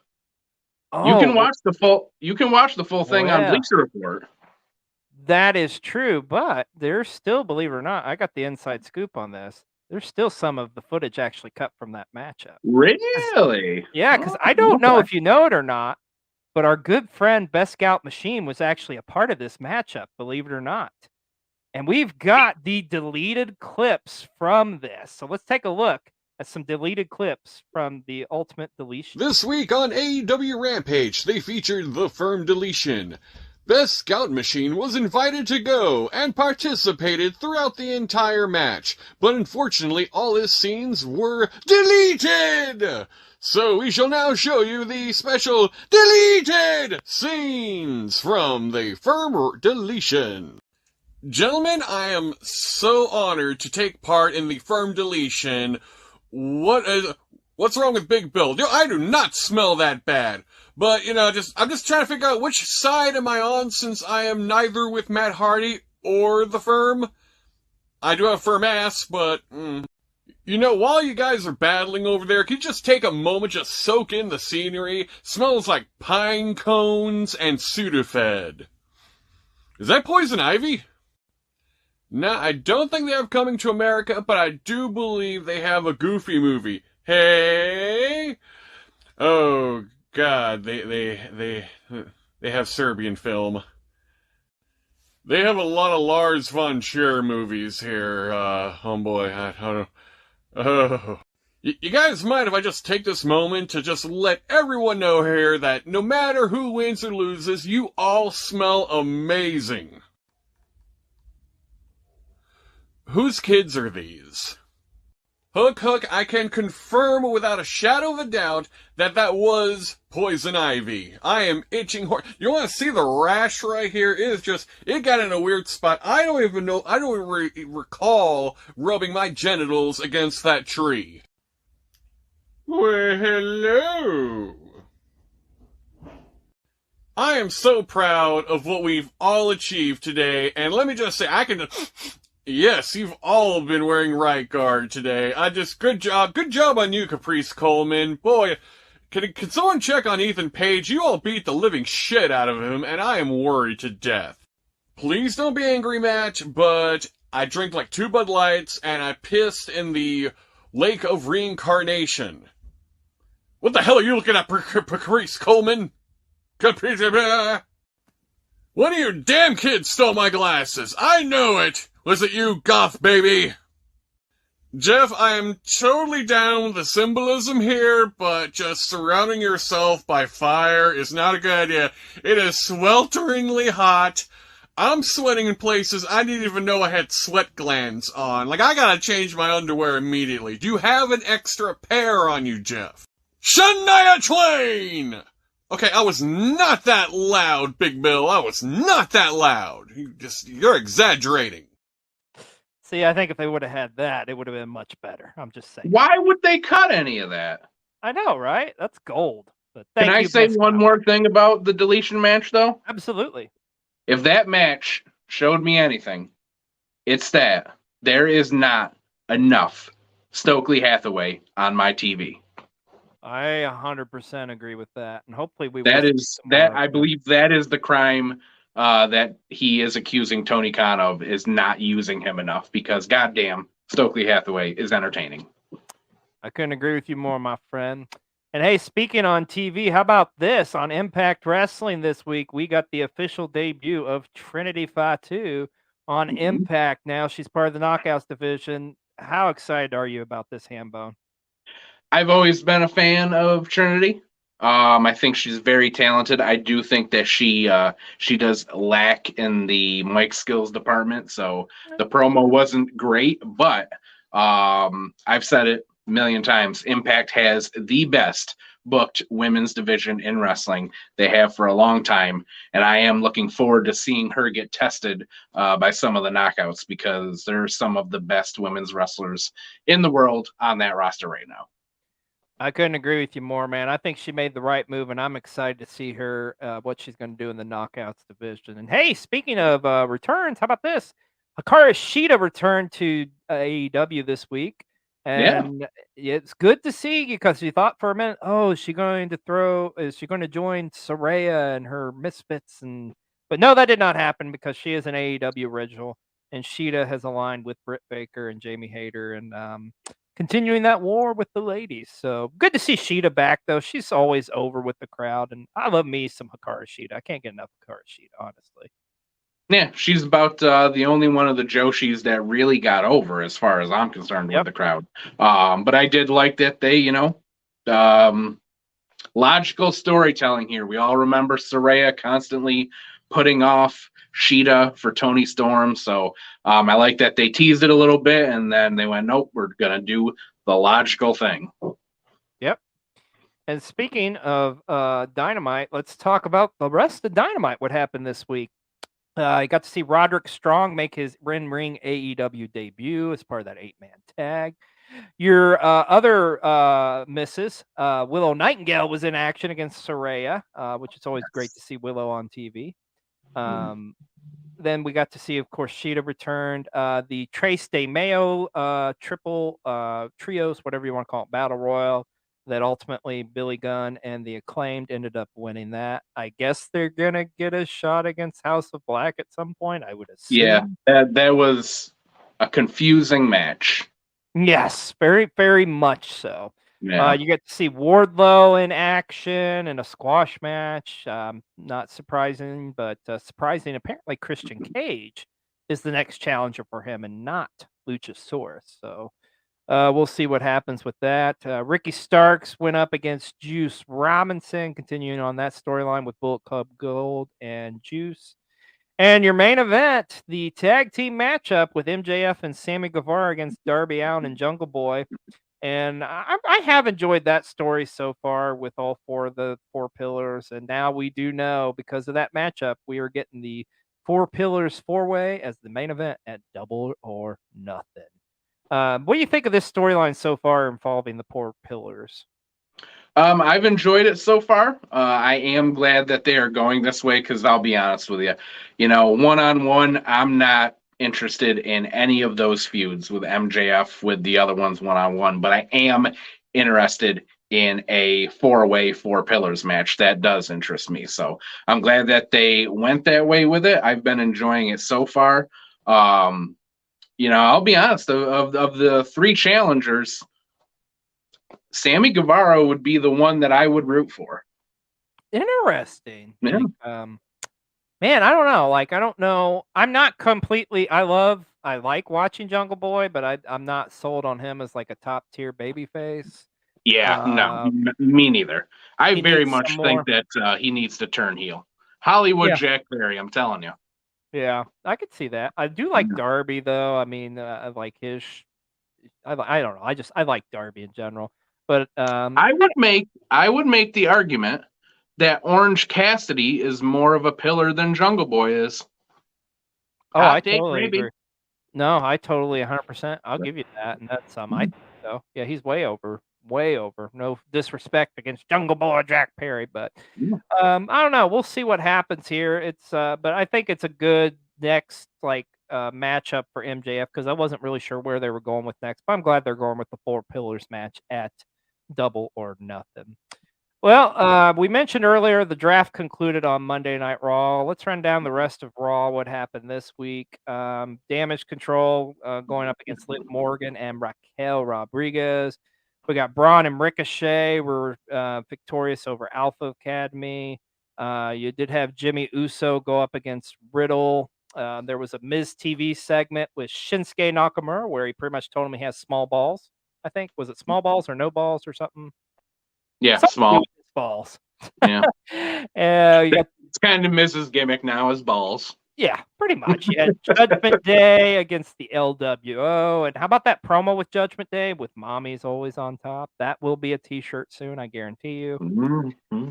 You can watch the full thing on Bleacher Report. That is true, but there's still, believe it or not, I got the inside scoop on this. There's still some of the footage actually cut from that matchup. Really? Yeah, because I don't know if you know it or not, but our good friend Best Scout Machine was actually a part of this matchup, believe it or not. And we've got the deleted clips from this. So let's take a look at some deleted clips from the Ultimate Deletion. This week on AEW Rampage, they featured the Firm Deletion. Best Scout Machine was invited to go and participated throughout the entire match, but unfortunately all his scenes were deleted! So we shall now show you the special deleted scenes from the Firm Deletion. Gentlemen, I am so honored to take part in the Firm Deletion. What's wrong with Big Bill? I do not smell that bad. But, I'm just trying to figure out which side am I on, since I am neither with Matt Hardy or the Firm. I do have a firm ass, but, while you guys are battling over there, can you just take a moment, just soak in the scenery? Smells like pine cones and Sudafed. Is that Poison Ivy? Nah, I don't think they have Coming to America, but I do believe they have a Goofy movie. Hey! Oh, God, they have Serbian film. They have a lot of Lars von Trier movies here, homeboy. I don't know. Oh. You guys mind if I just take this moment to just let everyone know here that no matter who wins or loses, you all smell amazing. Whose kids are these? Hook, I can confirm without a shadow of a doubt that was Poison Ivy. I am itching You want to see the rash right here? It got in a weird spot. I don't even recall rubbing my genitals against that tree. Well, hello. I am so proud of what we've all achieved today, and let me just say, yes, you've all been wearing right guard today. Good job on you, Caprice Coleman. Boy, can someone check on Ethan Page? You all beat the living shit out of him, and I am worried to death. Please don't be angry, Matt, but I drank like 2 Bud Lights, and I pissed in the Lake of Reincarnation. What the hell are you looking at, Caprice Coleman? One of your damn kids stole my glasses. I know it. Was it you, goth baby? Jeff, I am totally down with the symbolism here, but just surrounding yourself by fire is not a good idea. It is swelteringly hot. I'm sweating in places I didn't even know I had sweat glands on. Like, I gotta change my underwear immediately. Do you have an extra pair on you, Jeff? Shania Twain! Okay, I was not that loud, Big Bill. I was not that loud. You're exaggerating. See, I think if they would have had that, it would have been much better. I'm just saying. Why would they cut any of that? I know, right? That's gold. But Can thank I you, say Best one Scout. more thing about the deletion match, though? Absolutely. If that match showed me anything, it's that there is not enough Stokely Hathaway on my TV. I 100% agree with that, and hopefully we That will see is some more that of I him. believe that is the crime that he is accusing Tony Khan of, is not using him enough, because goddamn, Stokely Hathaway is entertaining. I couldn't agree with you more, my friend. And hey, speaking on TV, how about this? On Impact Wrestling this week, we got the official debut of Trinity Fatu on Impact. Now she's part of the Knockouts division. How excited are you about this, Hambone? I've always been a fan of Trinity. I think she's very talented. I do think that she does lack in the mic skills department, so the promo wasn't great. But I've said it a million times. Impact has the best booked women's division in wrestling. They have for a long time, and I am looking forward to seeing her get tested by some of the knockouts, because they're some of the best women's wrestlers in the world on that roster right now. I couldn't agree with you more, man. I think she made the right move, and I'm excited to see her, what she's going to do in the Knockouts division. And hey, speaking of returns, how about this? Hikaru Shida returned to AEW this week, and it's good to see, because you thought for a minute, oh, is she going to join Saraya and her Misfits? But no, that did not happen, because she is an AEW original, and Shida has aligned with Britt Baker and Jamie Hayter, and continuing that war with the ladies. So good to see Sheeta back, though. She's always over with the crowd, and I love me some Hikaru Shida. I can't get enough Hikaru Shida, honestly. Yeah, she's about the only one of the Joshis that really got over, as far as I'm concerned, with the crowd. But I did like that they, logical storytelling here. We all remember Saraya constantly putting off Sheeta for Tony Storm. So I like that they teased it a little bit, and then they went, nope, we're going to do the logical thing. Yep. And speaking of Dynamite, let's talk about the rest of Dynamite. What happened this week? I got to see Roderick Strong make his ring AEW debut as part of that 8-man tag. Your other missus, Willow Nightingale, was in action against Saraya, which is always great to see Willow on TV. Then we got to see, of course, Sheeta returned. The Trace de Mayo triple trios, whatever you want to call it, Battle Royal, that ultimately Billy Gunn and the Acclaimed ended up winning that. I guess they're going to get a shot against House of Black at some point, I would assume. Yeah, that was a confusing match. Yes, very, very much so. Yeah. You get to see Wardlow in action in a squash match. Not surprising, but surprising. Apparently, Christian Cage is the next challenger for him, and not Luchasaurus. So we'll see what happens with that. Ricky Starks went up against Juice Robinson, continuing on that storyline with Bullet Club Gold and Juice. And your main event, the tag team matchup with MJF and Sammy Guevara against Darby Allin and Jungle Boy. And I have enjoyed that story so far with all four of the four pillars. And now we do know, because of that matchup, we are getting the Four Pillars four-way as the main event at Double or Nothing. What do you think of this storyline so far involving the Four Pillars? I've enjoyed it so far. I am glad that they are going this way, because I'll be honest with you, one-on-one, I'm not interested in any of those feuds with MJF, with the other ones one-on-one, but I am interested in a four-way Four Pillars match. That does interest me. So I'm glad that they went that way with it. I've been enjoying it so far. I'll be honest, of the three challengers, Sammy Guevara would be the one that I would root for. Interesting. Yeah. Man, I don't know. I don't know. I'm not completely. I like watching Jungle Boy, but I'm not sold on him as a top tier babyface. Yeah, no, me neither. I very much think that he needs to turn heel. Hollywood Jack Berry, I'm telling you. Yeah, I could see that. I do like Darby though. I mean, I like his. I don't know. I like Darby in general. But I would make the argument that Orange Cassidy is more of a pillar than Jungle Boy is. oh, I Hot take, totally maybe. agree. No, I totally 100%. I'll give you that, and that's I think so. Yeah, he's way over, way over. No disrespect against Jungle Boy Jack Perry, but I don't know. We'll see what happens here. It's but I think it's a good next matchup for MJF because I wasn't really sure where they were going with next, but I'm glad they're going with the Four Pillars match at Double or Nothing. Well, we mentioned earlier the draft concluded on Monday Night Raw. Let's run down the rest of Raw, what happened this week. Damage Control going up against Liv Morgan and Raquel Rodriguez. We got Braun and Ricochet were victorious over Alpha Academy. You did have Jimmy Uso go up against Riddle. There was a Miz TV segment with Shinsuke Nakamura where he pretty much told him he has small balls. I think. Was it small balls or no balls or something? Yeah, Something small. with his balls. Yeah. You got, It's kind of Mrs. Gimmick now as balls. yeah, pretty much. You had Judgment Day against the LWO. And how about that promo with Judgment Day with Mommy's always on top? That will be a t-shirt soon, I guarantee you. Mm-hmm.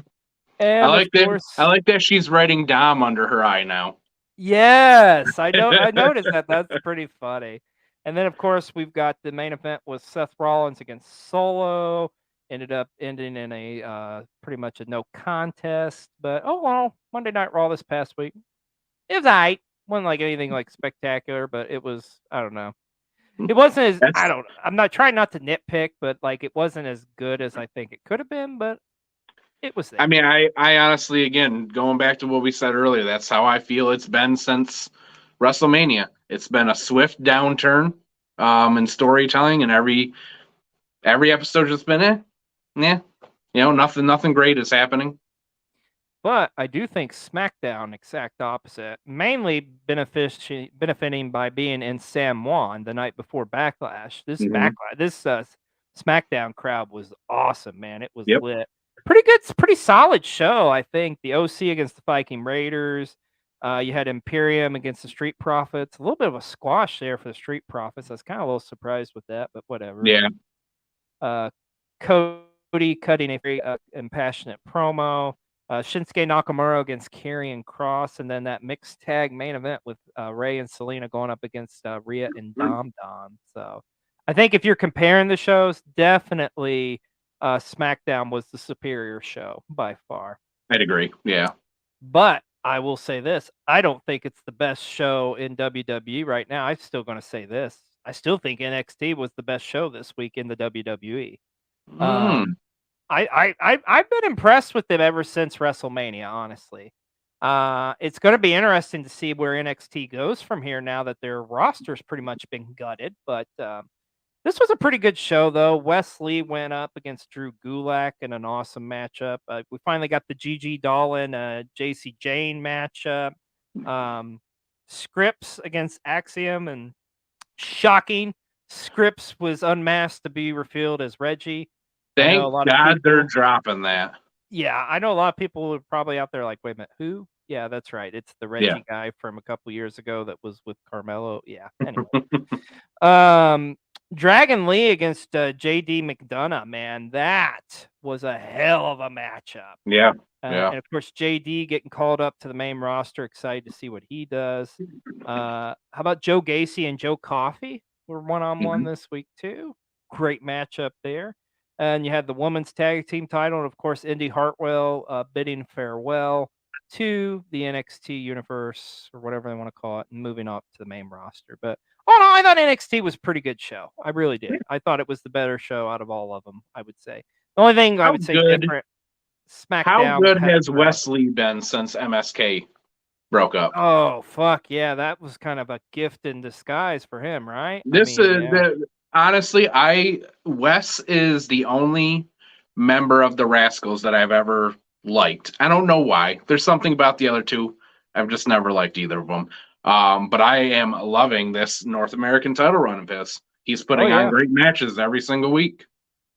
And I like of course, that. I like that she's writing Dom under her eye now. yes, I know. I noticed that. That's pretty funny. And then, of course, we've got the main event with Seth Rollins against Solo. Ended up ending in a pretty much a no contest. But oh well, Monday Night Raw this past week, it was alright. Wasn't like anything like spectacular, but it was. I don't know. It wasn't as I don't. I'm not trying not to nitpick, but like it wasn't as good as I think it could have been. But it was there. I mean, I honestly, again, going back to what we said earlier, that's how I feel it's been since WrestleMania. It's been a swift downturn in storytelling, and every episode that's been in, yeah, nothing great is happening. But I do think SmackDown exact opposite, mainly benefiting by being in San Juan the night before Backlash. This SmackDown crowd was awesome, man. It was lit. Pretty good, pretty solid show, I think. The OC against the Viking Raiders. You had Imperium against the Street Profits. A little bit of a squash there for the Street Profits. I was kind of a little surprised with that, but whatever. Yeah. Cody cutting a very impassionate promo. Shinsuke Nakamura against Karrion Kross, and then that mixed tag main event with Ray and Selena going up against Rhea and Dom Dom. So I think if you're comparing the shows, definitely SmackDown was the superior show by far. I'd agree. Yeah. But I will say this. I don't think it's the best show in WWE right now. I'm still going to say this. I still think NXT was the best show this week in the WWE. I've been impressed with them ever since WrestleMania, honestly. It's going to be interesting to see where NXT goes from here now that their roster's pretty much been gutted. But this was a pretty good show, though. Wesley went up against Drew Gulak in an awesome matchup. We finally got the Gigi Dolan, JC Jane matchup. Scripps against Axiom, and shocking, Scripps was unmasked to be revealed as Reggie. Thank God they're dropping that. Yeah, I know a lot of people are probably out there like, wait a minute, who? Yeah, that's right. It's the Reggie guy from a couple years ago that was with Carmelo. Yeah. Anyway. Dragon Lee against JD McDonough, man. That was a hell of a matchup. Yeah. And of course, JD getting called up to the main roster. Excited to see what he does. How about Joe Gacy and Joe Coffey? We're one-on-one this week, too. Great matchup there. And you had the women's tag team title, and of course, Indy Hartwell bidding farewell to the NXT universe, or whatever they want to call it, and moving up to the main roster. But no, I thought NXT was a pretty good show. I really did. I thought it was the better show out of all of them, I would say. The only thing I would say different, SmackDown. How good has Wesley been since MSK broke up? Oh, fuck, yeah. That was kind of a gift in disguise for him, right? Honestly, Wes is the only member of the Rascals that I've ever liked. I don't know why. There's something about the other two. I've just never liked either of them. But I am loving this North American title run of his. He's putting on great matches every single week.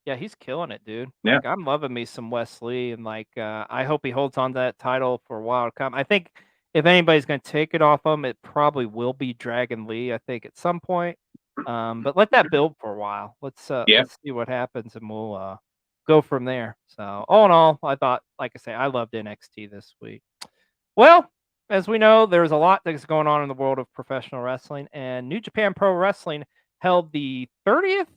Yeah, he's killing it, dude. Yeah. I'm loving me some Wes Lee, and I hope he holds on to that title for a while to come. I think if anybody's going to take it off them, it probably will be Dragon Lee, I think, at some point. But let that build for a while. Let's see what happens, and we'll go from there. So all in all, I thought, like I say, I loved NXT this week. Well, as we know, there's a lot that's going on in the world of professional wrestling, and New Japan Pro Wrestling held the 30th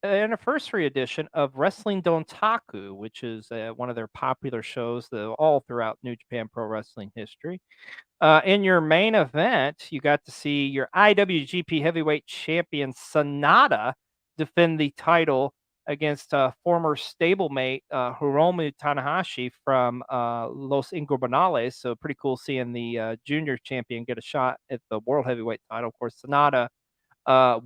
anniversary edition of Wrestling Dontaku, which is one of their popular shows all throughout New Japan Pro Wrestling history. In your main event, you got to see your IWGP Heavyweight Champion Sonata defend the title against former stablemate Hiromu Tanahashi from Los Ingobernables. So pretty cool seeing the junior champion get a shot at the World Heavyweight title. Of course, Sonata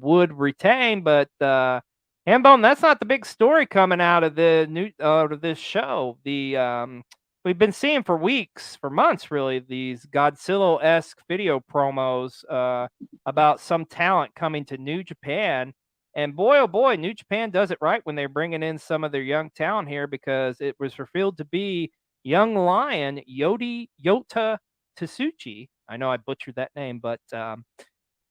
would retain, but Hambone, that's not the big story coming out of this show. We've been seeing for weeks, for months, really, these Godzilla-esque video promos about some talent coming to New Japan. And boy, oh boy, New Japan does it right when they're bringing in some of their young talent here, because it was revealed to be young lion Yota Tsuchi. I know I butchered that name, but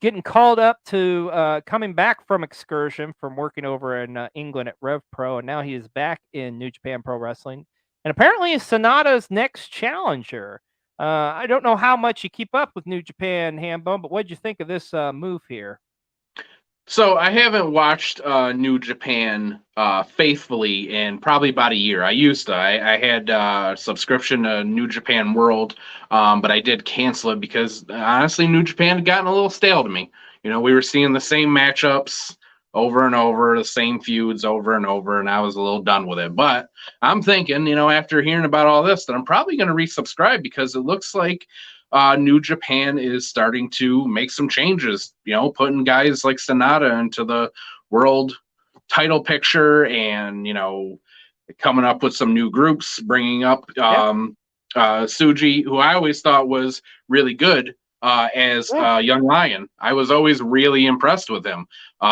getting called up to coming back from excursion from working over in England at Rev Pro, and now he is back in New Japan Pro Wrestling. And apparently is Sonata's next challenger. I don't know how much you keep up with New Japan, Hambone, but what did you think of this move here? So I haven't watched New Japan faithfully in probably about a year. I used to. I had a subscription to New Japan World, but I did cancel it because honestly, New Japan had gotten a little stale to me. You know, we were seeing the same matchups over and over, the same feuds over and over, and I was a little done with it. But I'm thinking, you know, after hearing about all this, that I'm probably going to resubscribe, because it looks like New Japan is starting to make some changes, you know, putting guys like Sonata into the world title picture, and, you know, coming up with some new groups, bringing up Tsuji, who I always thought was really good as Young Lion. I was always really impressed with him.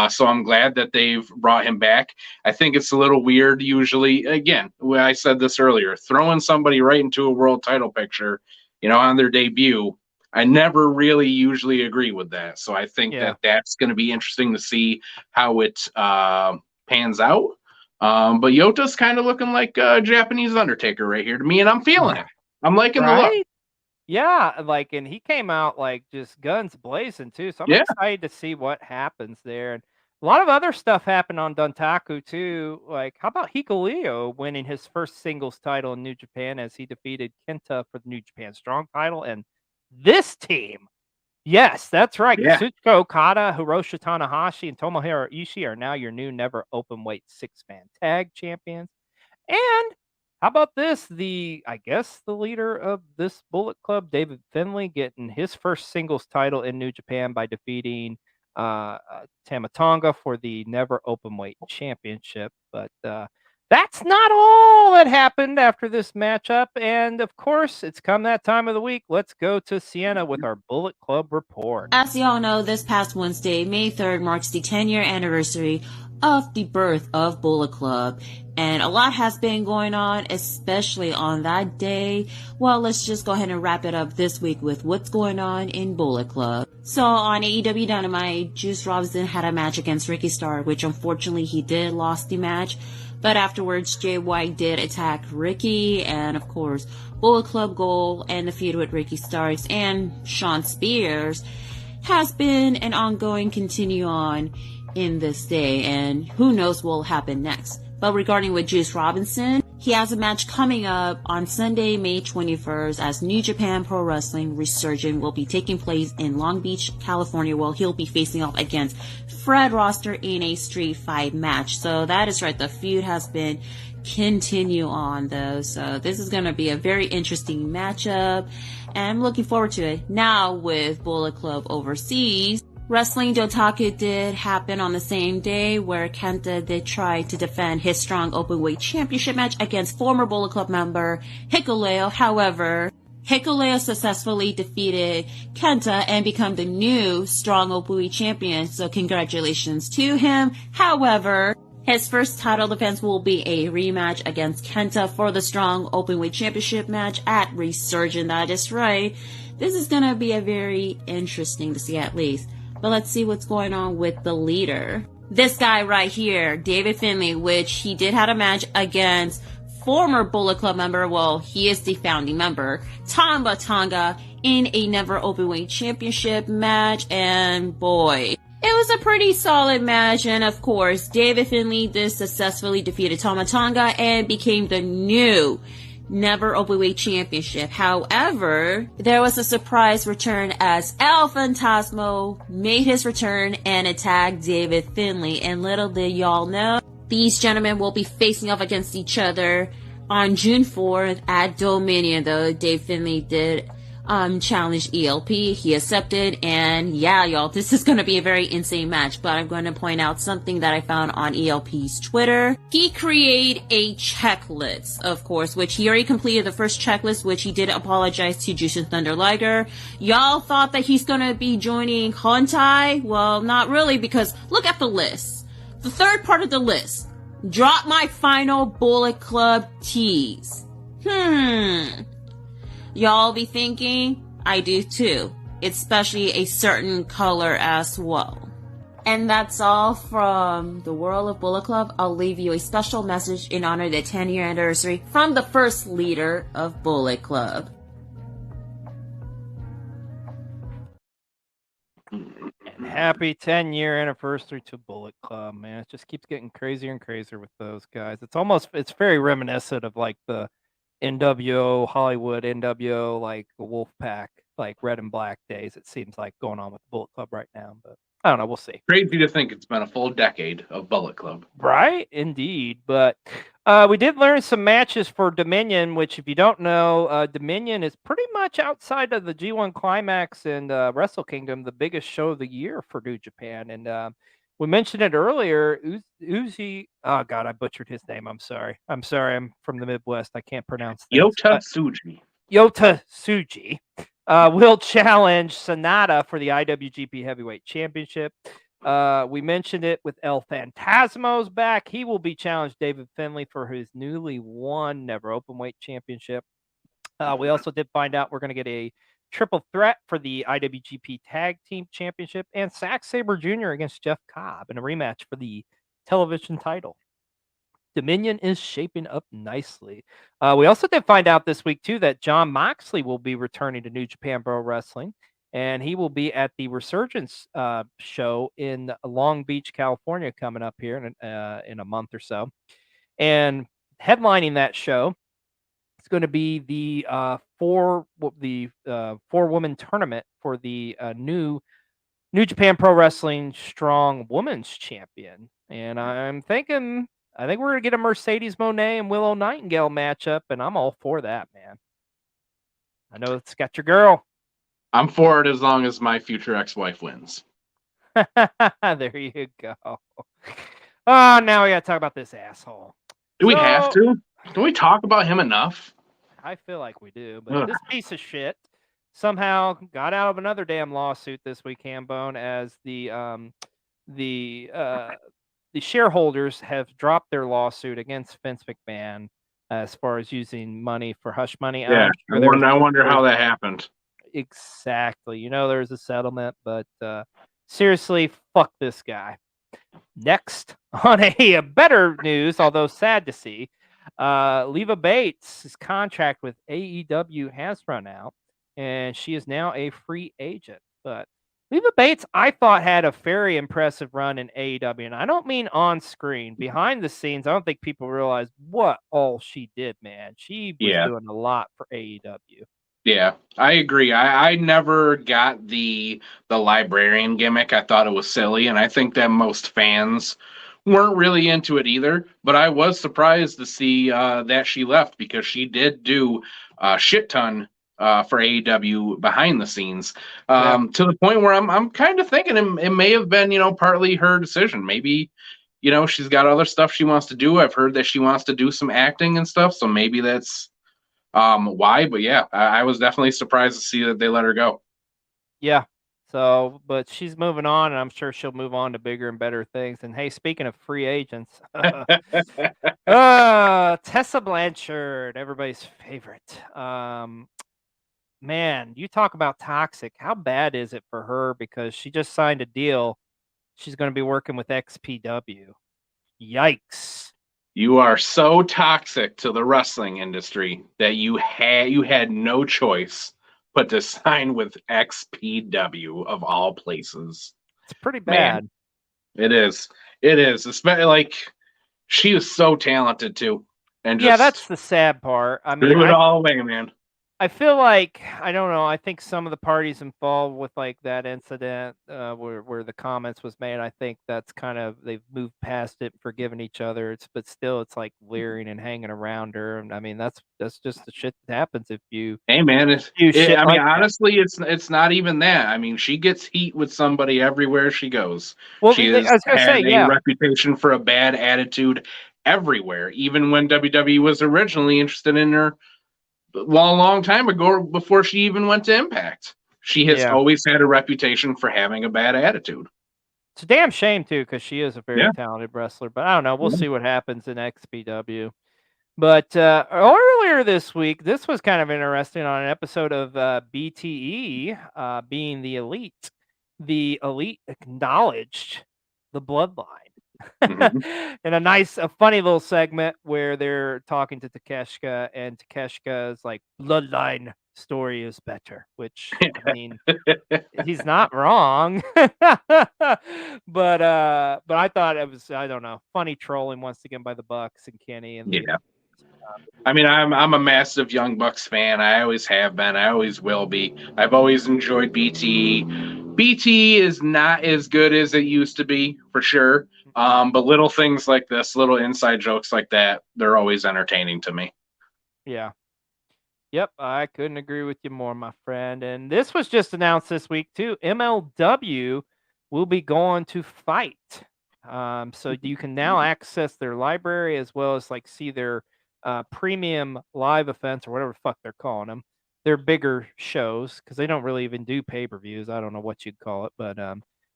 So I'm glad that they've brought him back. I think it's a little weird usually, again, I said this earlier, throwing somebody right into a world title picture, you know, on their debut. I never really usually agree with that. So I think that that's going to be interesting to see how it pans out. But Yota's kind of looking like a Japanese Undertaker right here to me, and I'm feeling it. I'm liking the look. Yeah, like, and he came out like just guns blazing too. So I'm excited to see what happens there. And a lot of other stuff happened on Dontaku too. Like, how about Hikuleo winning his first singles title in New Japan as he defeated Kenta for the New Japan Strong title? And this team, yes, that's right. Kazuchika Okada, Hiroshi Tanahashi, and Tomohiro Ishii are now your new never open weight 6-man tag champions. And how about this? I guess the leader of this Bullet Club, David Finlay, getting his first singles title in New Japan by defeating Tamatonga for the never openweight championship. But that's not all that happened after this matchup. And of course, it's come that time of the week. Let's go to Sienna with our Bullet Club report. As you all know, this past Wednesday, May 3rd, marks the 10-year anniversary of the birth of Bullet Club. And a lot has been going on, especially on that day. Well, let's just go ahead and wrap it up this week with what's going on in Bullet Club. So on AEW Dynamite, Juice Robinson had a match against Ricky Starr, which unfortunately he did lose the match. But afterwards, Jay White did attack Ricky, and of course, Bullet Club goal and the feud with Ricky Starks and Shawn Spears has been an ongoing continue on in this day, and who knows what will happen next. But regarding with Juice Robinson, he has a match coming up on Sunday, May 21st, as New Japan Pro Wrestling Resurgent will be taking place in Long Beach, California, while he'll be facing off against Fred Roster in a Street Fight match. So that is right, the feud has been continue on though. So this is going to be a very interesting matchup, and I'm looking forward to it. Now with Bullet Club overseas, Wrestling Dontaku did happen on the same day, where Kenta did try to defend his strong openweight championship match against former Bullet Club member Hikuleo. However, Hikuleo successfully defeated Kenta and become the new strong openweight champion, so congratulations to him. However, his first title defense will be a rematch against Kenta for the strong openweight championship match at Resurgent. That is right. This is going to be a very interesting to see at least. But let's see what's going on with the leader. This guy right here, David Finlay, which he did have a match against former Bullet Club member, well, he is the founding member, Tamba Tonga, in a Never Openweight Championship match, and boy, it was a pretty solid match, and of course, David Finlay did successfully defeated Tama Tonga and became the new Never Openweight Championship. However, there was a surprise return as El Fantasmo made his return and attacked David Finlay, and little did y'all know, these gentlemen will be facing off against each other on June 4th at Dominion, though Dave Finlay did challenge ELP. He accepted, and yeah, y'all, this is going to be a very insane match, but I'm going to point out something that I found on ELP's Twitter. He created a checklist, of course, which he already completed the first checklist, which he did apologize to Jushin Thunder Liger. Y'all thought that he's going to be joining Hontai? Well, not really, because look at the list. The third part of the list. Drop my final Bullet Club tease. Y'all be thinking? I do too. Especially a certain color as well. And that's all from the world of Bullet Club. I'll leave you a special message in honor of the 10-year anniversary from the first leader of Bullet Club. And happy 10-year anniversary to Bullet Club, man. It just keeps getting crazier and crazier with those guys. It's very reminiscent of like the NWO, Hollywood, NWO, like Wolfpack, like Red and Black days, it seems like going on with Bullet Club right now. But I don't know, we'll see. Crazy to think it's been a full decade of Bullet Club. Right, indeed. But we did learn some matches for Dominion, which, if you don't know, Dominion is pretty much outside of the G1 Climax and Wrestle Kingdom, the biggest show of the year for New Japan. And we mentioned it earlier. Uzi, oh God, I butchered his name. I'm sorry. I'm from the Midwest. I can't pronounce things. Yota Tsuji will challenge Sonata for the IWGP Heavyweight Championship. We mentioned it with El Fantasmo's back. He will be challenged David Finlay for his newly won Never Openweight Championship. We also did find out we're going to get a triple threat for the IWGP Tag Team Championship and Zack Sabre Jr. against Jeff Cobb in a rematch for the television title. Dominion is shaping up nicely. We also did find out this week, too, that Jon Moxley will be returning to New Japan Pro Wrestling, and he will be at the Resurgence show in Long Beach, California, coming up here in a month or so. And headlining that show, it's going to be the four-woman tournament for the new New Japan Pro Wrestling Strong Women's Champion. And I think we're going to get a Mercedes Moné and Willow Nightingale matchup, and I'm all for that, man. I know it's got your girl. I'm for it as long as my future ex-wife wins. There you go. Oh, now we got to talk about this asshole. Do we have to? Don't we talk about him enough? I feel like we do, but this piece of shit somehow got out of another damn lawsuit this week, Hambone, as the shareholders have dropped their lawsuit against Vince McMahon as far as using money for hush money. Yeah, I wonder how that happened. Exactly. There's a settlement, but seriously, fuck this guy. Next, on a better news, although sad to see, Leva Bates' contract with AEW has run out, and she is now a free agent. But Leva Bates, I thought, had a very impressive run in AEW, and I don't mean on screen. Behind the scenes, I don't think people realize what all she did, man. She was doing a lot for AEW. Yeah, I agree. I never got the librarian gimmick. I thought it was silly, and I think that most fans weren't really into it either. But I was surprised to see that she left, because she did do a shit ton for AEW behind the scenes, to the point where I'm kind of thinking it may have been, partly her decision. Maybe, she's got other stuff she wants to do. I've heard that she wants to do some acting and stuff, so maybe that's why. But yeah, I was definitely surprised to see that they let her go. Yeah. So, but she's moving on, and I'm sure she'll move on to bigger and better things. And hey, speaking of free agents, Tessa Blanchard, everybody's favorite. man, you talk about toxic. How bad is it for her? Because she just signed a deal. She's going to be working with XPW. Yikes. You are so toxic to the wrestling industry that you had no choice but to sign with XPW of all places. It's pretty bad. Man, it is. It is. Especially like she was so talented too. And just that's the sad part. I mean, threw it all away, man. I feel like, I don't know, I think some of the parties involved with like that incident where the comments was made, I think that's kind of, they've moved past it, forgiven each other. But still, it's like leering and hanging around her. And I mean, that's just the shit that happens if you Hey man, do shit I mean, like that. honestly, it's not even that. I mean, she gets heat with somebody everywhere she goes. Well, She I has was gonna had say, a yeah. reputation for a bad attitude everywhere. Even when WWE was originally interested in her, well, a long time ago, before she even went to Impact, she has Yeah. always had a reputation for having a bad attitude. It's a damn shame too, because she is a very Yeah. talented wrestler. But I don't know. We'll Yeah. see what happens in XPW. But earlier this week, this was kind of interesting on an episode of BTE, being the Elite acknowledged the bloodline. Mhm. In a funny little segment where they're talking to Takeshka, and Takeshka's like, bloodline story is better, which, I mean, he's not wrong. But I thought it was, I don't know, funny trolling once again by the Bucks and Kenny and Yeah. I mean, I'm a massive Young Bucks fan. I always have been. I always will be. I've always enjoyed BT. BT is not as good as it used to be, for sure. But little things like this, little inside jokes like that, they're always entertaining to me. Yeah. Yep, I couldn't agree with you more, my friend. And this was just announced this week too. MLW will be going to Fight. So you can now access their library as well as like see their premium live events, or whatever the fuck they're calling them. They're bigger shows because they don't really even do pay-per-views. I don't know what you'd call it, but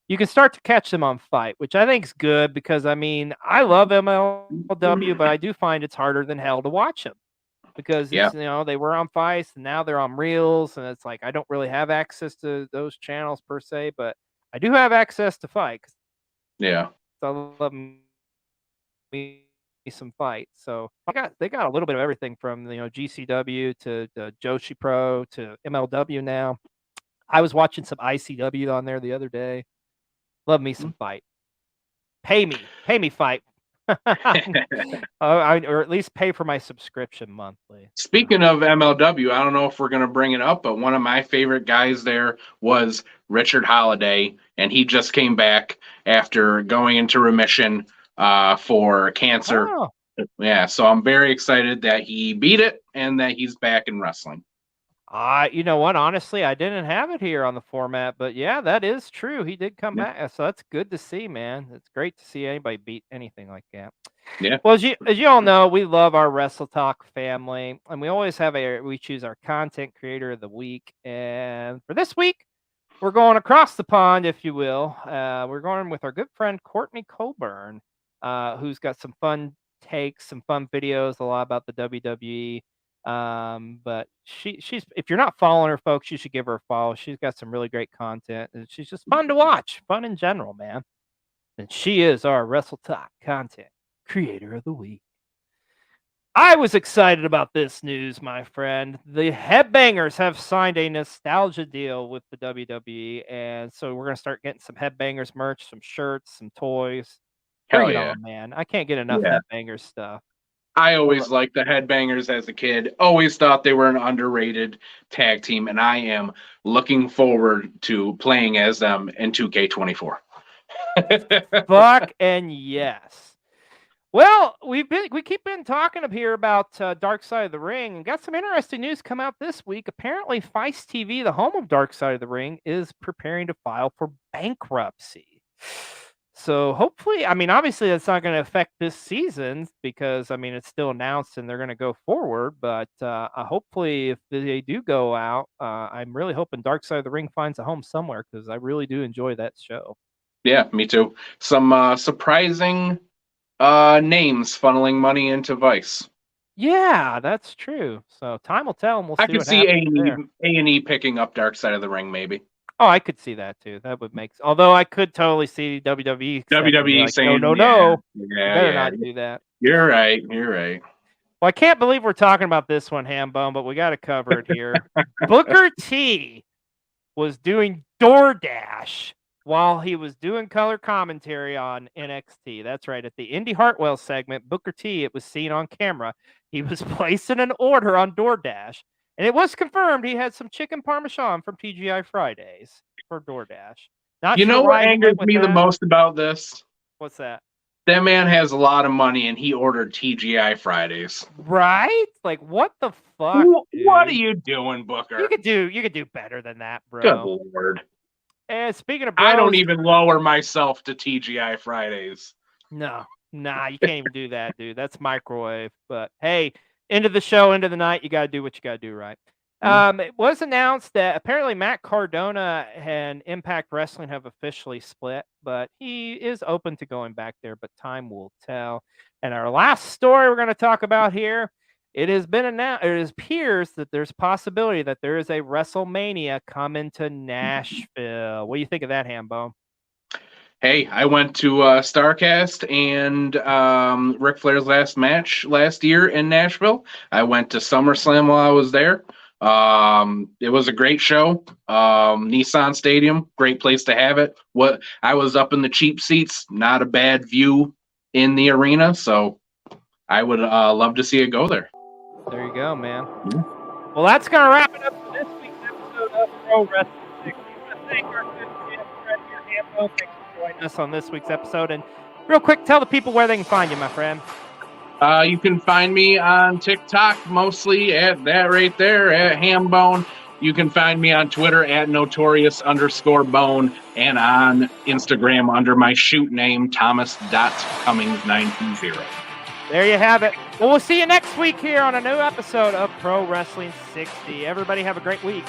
you can start to catch them on Fight, which I think is good because I mean, I love MLW, but I do find it's harder than hell to watch them. Because Yeah. it's, they were on Vice and now they're on Reels, and it's like I don't really have access to those channels per se, but I do have access to Fight. Yeah. I love me some Fight. So they got a little bit of everything from GCW to Joshi Pro to MLW now. I was watching some ICW on there the other day. Love me some Fight. Pay me Fight. Or at least pay for my subscription monthly. Speaking of MLW, I don't know if we're going to bring it up, but one of my favorite guys there was Richard Holiday, and he just came back after going into remission for cancer. Oh. Yeah, so I'm very excited that he beat it and that he's back in wrestling. You know what? Honestly, I didn't have it here on the format, but yeah, that is true. He did come back, so that's good to see, man. It's great to see anybody beat anything like that. Yeah. Well, as you all know, we love our Wrestletok family, and we always we choose our content creator of the week. And for this week, we're going across the pond, if you will. We're going with our good friend Courtney Colburn, who's got some fun takes, some fun videos, a lot about the WWE. But she's, if you're not following her, folks, you should give her a follow. She's got some really great content, and she's just fun to watch, fun in general, man. And she is our Wrestletok content creator of the week. I was excited about this news, my friend. The Headbangers have signed a nostalgia deal with the WWE, and so we're gonna start getting some Headbangers merch, some shirts, some toys. Bring it on, man! I can't get enough Headbangers stuff. I always liked the Headbangers as a kid. Always thought they were an underrated tag team, and I am looking forward to playing as them in 2K24. Fuck and yes. Well, we keep talking up here about Dark Side of the Ring, and got some interesting news come out this week. Apparently, Vice TV, the home of Dark Side of the Ring, is preparing to file for bankruptcy. So hopefully, I mean, obviously that's not going to affect this season because, I mean, it's still announced and they're going to go forward. But hopefully, if they do go out, I'm really hoping Dark Side of the Ring finds a home somewhere because I really do enjoy that show. Yeah, me too. Some surprising names funneling money into Vice. Yeah, that's true. So time will tell, and we'll see I could what see happens there. A&E picking up Dark Side of the Ring, maybe. Oh, I could see that too. That would make. Although I could totally see WWE stepping in and be WWE like, saying, no, you yeah, better not do that. You're right. Well, I can't believe we're talking about this one, Hambone, but we got to cover it here. Booker T was doing DoorDash while he was doing color commentary on NXT. That's right. At the Indy Hartwell segment, Booker T, it was seen on camera. He was placing an order on DoorDash, and it was confirmed he had some chicken parmesan from TGI Fridays for DoorDash. Not You sure know what why he angers went with me the that. most about this? What's that? That man has a lot of money, and he ordered TGI Fridays. Right? Like, what the fuck? What are you doing, Booker? You could do better than that, bro. Good Lord. And speaking of bros, I don't even lower myself to TGI Fridays. No, nah, you can't even do that, dude. That's microwave. But hey, end of the show, end of the night, you got to do what you got to do, right? It was announced that apparently Matt Cardona and Impact Wrestling have officially split, but he is open to going back there, but time will tell. And our last story we're going to talk about here, it has been announced, it appears that there's possibility that there is a WrestleMania coming to Nashville. What do you think of that, Hambone? Hey, I went to StarCast and Ric Flair's last match last year in Nashville. I went to SummerSlam while I was there. It was a great show. Nissan Stadium, great place to have it. I was up in the cheap seats, not a bad view in the arena, so I would love to see it go there. There you go, man. Yeah. Well, that's going to wrap it up for this week's episode of Pro Wrestling 60. I want to thank our good friend here, Hambone. Thanks for joining us on this week's episode. And real quick, tell the people where they can find you, my friend. You can find me on TikTok, mostly at that right there, at Hambone. You can find me on Twitter at notorious_bone and on Instagram under my shoot name, Thomas.Cummings920. There you have it. Well, we'll see you next week here on a new episode of Pro Wrestling 60. Everybody have a great week.